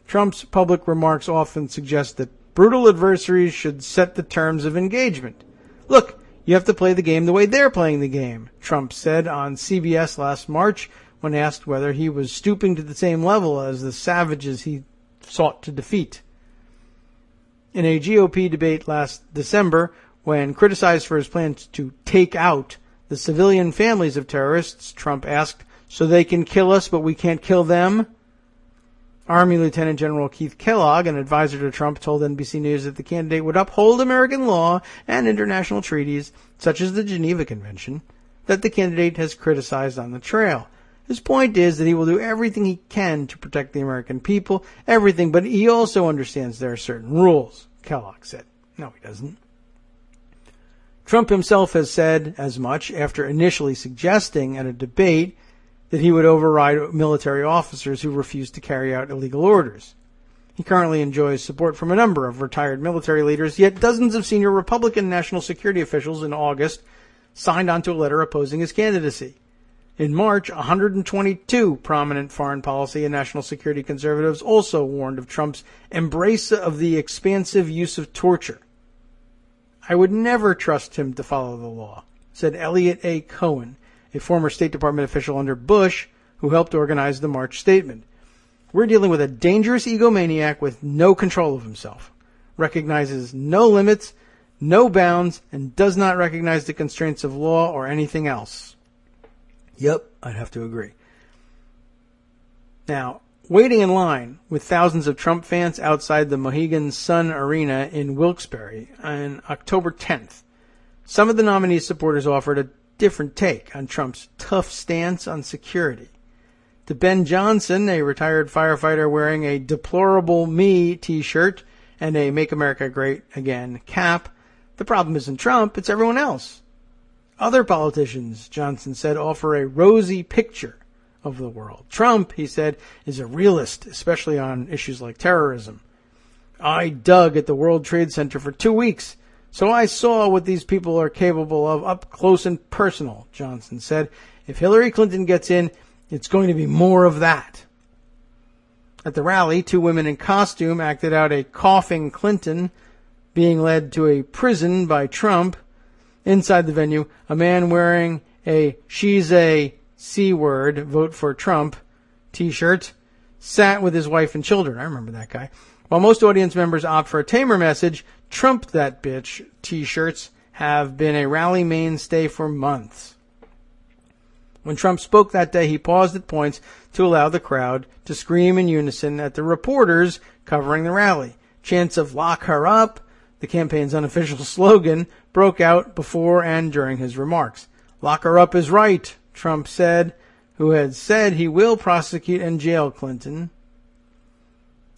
Trump's public remarks often suggest that brutal adversaries should set the terms of engagement. Look, you have to play the game the way they're playing the game, Trump said on CBS last March when asked whether he was stooping to the same level as the savages he sought to defeat. In a GOP debate last December, when criticized for his plans to take out the civilian families of terrorists, Trump asked, "So they can kill us, but we can't kill them?" Army Lieutenant General Keith Kellogg, an advisor to Trump, told NBC News that the candidate would uphold American law and international treaties, such as the Geneva Convention, that the candidate has criticized on the trail. His point is that he will do everything he can to protect the American people, everything, but he also understands there are certain rules, Kellogg said. No, he doesn't. Trump himself has said as much after initially suggesting at a debate that he would override military officers who refused to carry out illegal orders. He currently enjoys support from a number of retired military leaders, yet dozens of senior Republican national security officials in August signed onto a letter opposing his candidacy. In March, 122 prominent foreign policy and national security conservatives also warned of Trump's embrace of the expansive use of torture. "I would never trust him to follow the law," said Elliot A. Cohen, a former State Department official under Bush who helped organize the March statement. We're dealing with a dangerous egomaniac with no control of himself, recognizes no limits, no bounds, and does not recognize the constraints of law or anything else. Yep, I'd have to agree. Now, waiting in line with thousands of Trump fans outside the Mohegan Sun Arena in Wilkes-Barre on October 10th, some of the nominee's supporters offered a different take on Trump's tough stance on security. To Ben Johnson, a retired firefighter wearing a Deplorable Me t-shirt and a Make America Great Again cap, the problem isn't Trump, it's everyone else. Other politicians, Johnson said, offer a rosy picture of the world. Trump, he said, is a realist, especially on issues like terrorism. I dug at the World Trade Center for 2 weeks, so I saw what these people are capable of up close and personal, Johnson said. If Hillary Clinton gets in, it's going to be more of that. At the rally, 2 women in costume acted out a coughing Clinton being led to a prison by Trump. Inside the venue, a man wearing a "She's a C-word, vote for Trump" t-shirt sat with his wife and children. I remember that guy. While most audience members opt for a tamer message, "Trump that bitch" t-shirts have been a rally mainstay for months. When Trump spoke that day, he paused at points to allow the crowd to scream in unison at the reporters covering the rally. Chants of "Lock her up," the campaign's unofficial slogan, broke out before and during his remarks. "Lock her up is right," Trump said, who had said he will prosecute and jail Clinton.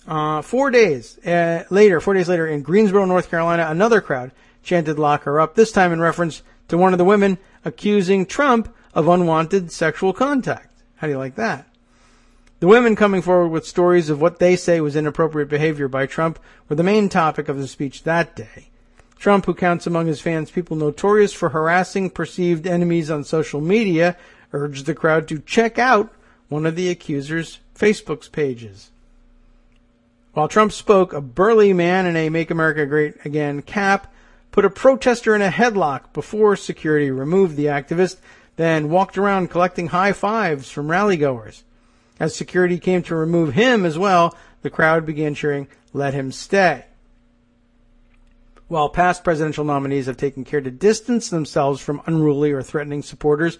4 days later in Greensboro, North Carolina, another crowd chanted "Lock her up," this time in reference to one of the women accusing Trump of unwanted sexual contact. How do you like that? The women coming forward with stories of what they say was inappropriate behavior by Trump were the main topic of the speech that day. Trump, who counts among his fans people notorious for harassing perceived enemies on social media, urged the crowd to check out one of the accuser's Facebook pages. While Trump spoke, a burly man in a Make America Great Again cap put a protester in a headlock before security removed the activist, then walked around collecting high fives from rallygoers. As security came to remove him as well, the crowd began cheering, "Let him stay." While past presidential nominees have taken care to distance themselves from unruly or threatening supporters,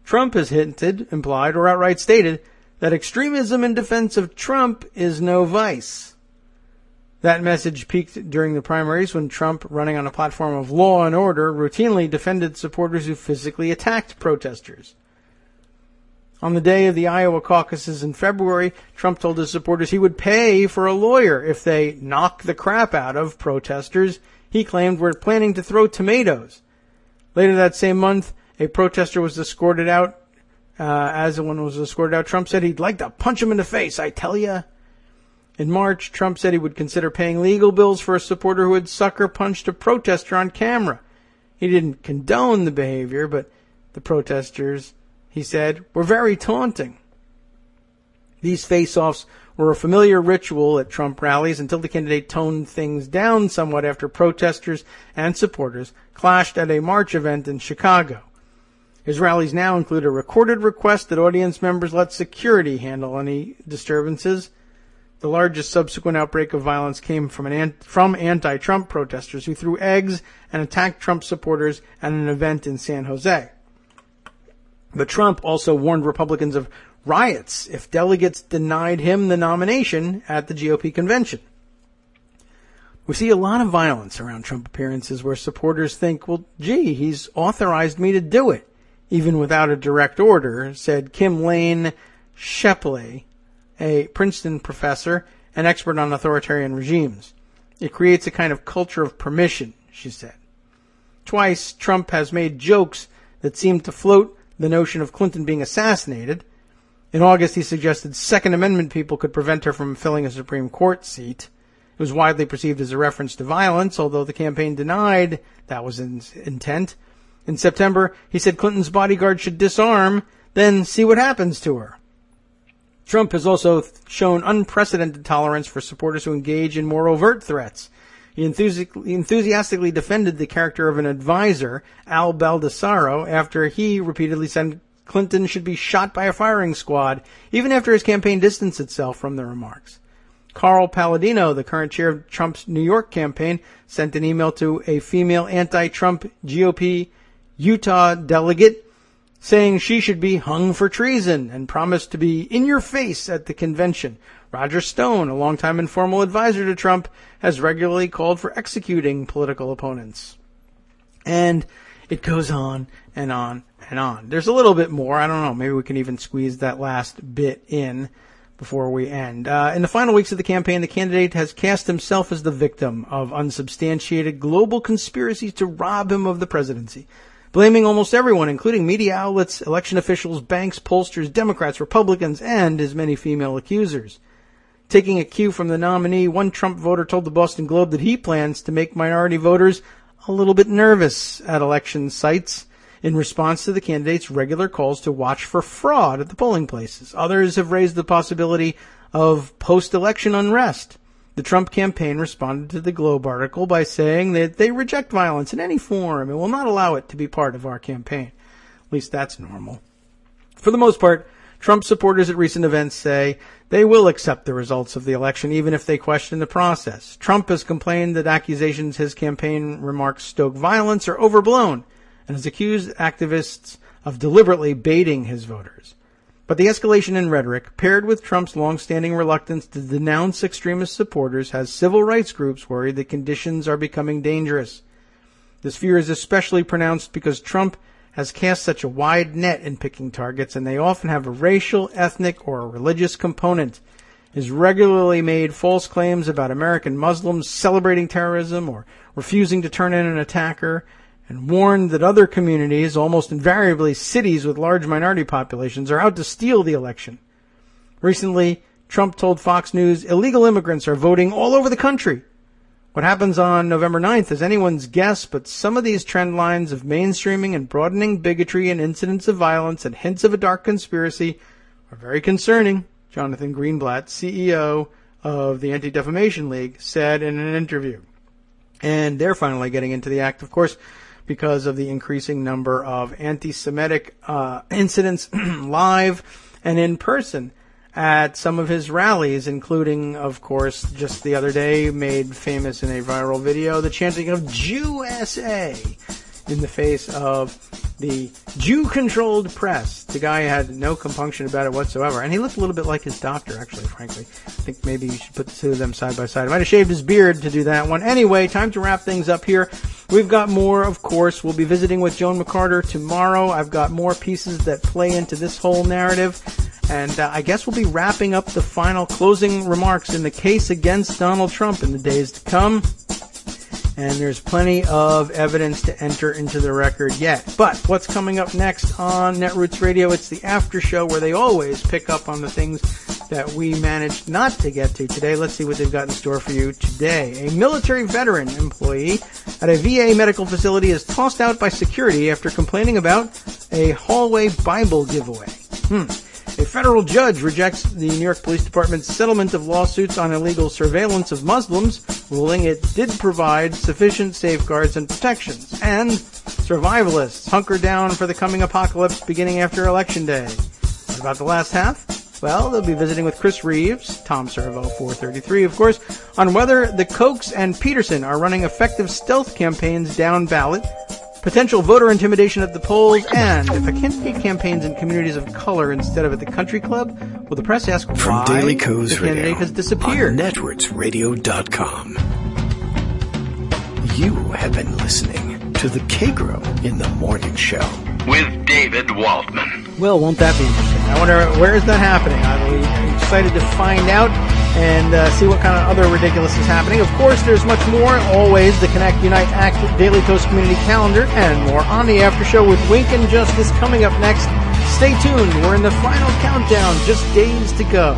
Trump has hinted, implied, or outright stated that extremism in defense of Trump is no vice. That message peaked during the primaries when Trump, running on a platform of law and order, routinely defended supporters who physically attacked protesters. On the day of the Iowa caucuses in February, Trump told his supporters he would pay for a lawyer if they knock the crap out of protesters he claimed were planning to throw tomatoes. Later that same month, a protester was escorted out. Trump said he'd like to punch him in the face, I tell ya. In March, Trump said he would consider paying legal bills for a supporter who had sucker punched a protester on camera. He didn't condone the behavior, but the protesters, he said, were very taunting. These face-offs were a familiar ritual at Trump rallies until the candidate toned things down somewhat after protesters and supporters clashed at a March event in Chicago. His rallies now include a recorded request that audience members let security handle any disturbances. The largest subsequent outbreak of violence came from anti-Trump protesters who threw eggs and attacked Trump supporters at an event in San Jose. But Trump also warned Republicans of riots if delegates denied him the nomination at the GOP convention. We see a lot of violence around Trump appearances where supporters think, well, gee, he's authorized me to do it, even without a direct order, said Kim Lane Shepley, a Princeton professor and expert on authoritarian regimes. It creates a kind of culture of permission, she said. Twice, Trump has made jokes that seem to float the notion of Clinton being assassinated. In August, he suggested Second Amendment people could prevent her from filling a Supreme Court seat. It was widely perceived as a reference to violence, although the campaign denied that was its intent. In September, he said Clinton's bodyguard should disarm, then see what happens to her. Trump has also shown unprecedented tolerance for supporters who engage in more overt threats. He enthusiastically defended the character of an advisor, Al Baldessaro, after he repeatedly sent Clinton should be shot by a firing squad, even after his campaign distanced itself from the remarks. Carl Palladino, the current chair of Trump's New York campaign, sent an email to a female anti-Trump GOP Utah delegate saying she should be hung for treason and promised to be in your face at the convention. Roger Stone, a longtime informal advisor to Trump, has regularly called for executing political opponents. And it goes on and on and on. There's a little bit more. I don't know. Maybe we can even squeeze that last bit in before we end. In the final weeks of the campaign, the candidate has cast himself as the victim of unsubstantiated global conspiracies to rob him of the presidency, blaming almost everyone, including media outlets, election officials, banks, pollsters, Democrats, Republicans, and his many female accusers. Taking a cue from the nominee, one Trump voter told the Boston Globe that he plans to make minority voters a little bit nervous at election sites in response to the candidate's regular calls to watch for fraud at the polling places. Others have raised the possibility of post-election unrest. The Trump campaign responded to the Globe article by saying that they reject violence in any form and will not allow it to be part of our campaign. At least that's normal. For the most part, Trump supporters at recent events say they will accept the results of the election even if they question the process. Trump has complained that accusations his campaign remarks stoke violence are overblown and has accused activists of deliberately baiting his voters. But the escalation in rhetoric, paired with Trump's long-standing reluctance to denounce extremist supporters, has civil rights groups worried that conditions are becoming dangerous. This fear is especially pronounced because Trump has cast such a wide net in picking targets, and they often have a racial, ethnic, or a religious component. He has regularly made false claims about American Muslims celebrating terrorism or refusing to turn in an attacker, and warned that other communities, almost invariably cities with large minority populations, are out to steal the election. Recently, Trump told Fox News illegal immigrants are voting all over the country. What happens on November 9th is anyone's guess, but some of these trend lines of mainstreaming and broadening bigotry and incidents of violence and hints of a dark conspiracy are very concerning, Jonathan Greenblatt, CEO of the Anti-Defamation League, said in an interview. And they're finally getting into the act, of course, because of the increasing number of anti-Semitic incidents live and in person at some of his rallies, including, of course, just the other day, made famous in a viral video, the chanting of Jew-SA in the face of the Jew-controlled press. The guy had no compunction about it whatsoever, and he looked a little bit like his doctor, actually, frankly. I think maybe you should put the two of them side by side. He might have shaved his beard to do that one. Anyway, time to wrap things up here. We've got more, of course. We'll be visiting with Joan McCarter tomorrow. I've got more pieces that play into this whole narrative. And I guess we'll be wrapping up the final closing remarks in the case against Donald Trump in the days to come. And there's plenty of evidence to enter into the record yet. But what's coming up next on Netroots Radio? It's the after show where they always pick up on the things that we managed not to get to today. Let's see what they've got in store for you today. A military veteran employee at a VA medical facility is tossed out by security after complaining about a hallway Bible giveaway. A federal judge rejects the New York Police Department's settlement of lawsuits on illegal surveillance of Muslims, ruling it did provide sufficient safeguards and protections. And survivalists hunker down for the coming apocalypse beginning after Election Day. What about the last half? Well, they'll be visiting with Chris Reeves, Tom Servo 433, of course, on whether the Kochs and Peterson are running effective stealth campaigns down ballot, potential voter intimidation at the polls, and if a candidate campaigns in communities of color instead of at the country club, will the press ask why Daily Co's the candidate has disappeared? On netrootsradio.com. You have been listening to the Kagro in the Morning Show with David Waldman. Well, won't that be interesting? I wonder, where is that happening? I'm excited to find out and see what kind of other ridiculous is happening. Of course, there's much more. Always the Connect, Unite, Act, Daily Toast Community Calendar, and more on the After Show with Wink and Justice coming up next. Stay tuned. We're in the final countdown. Just days to go.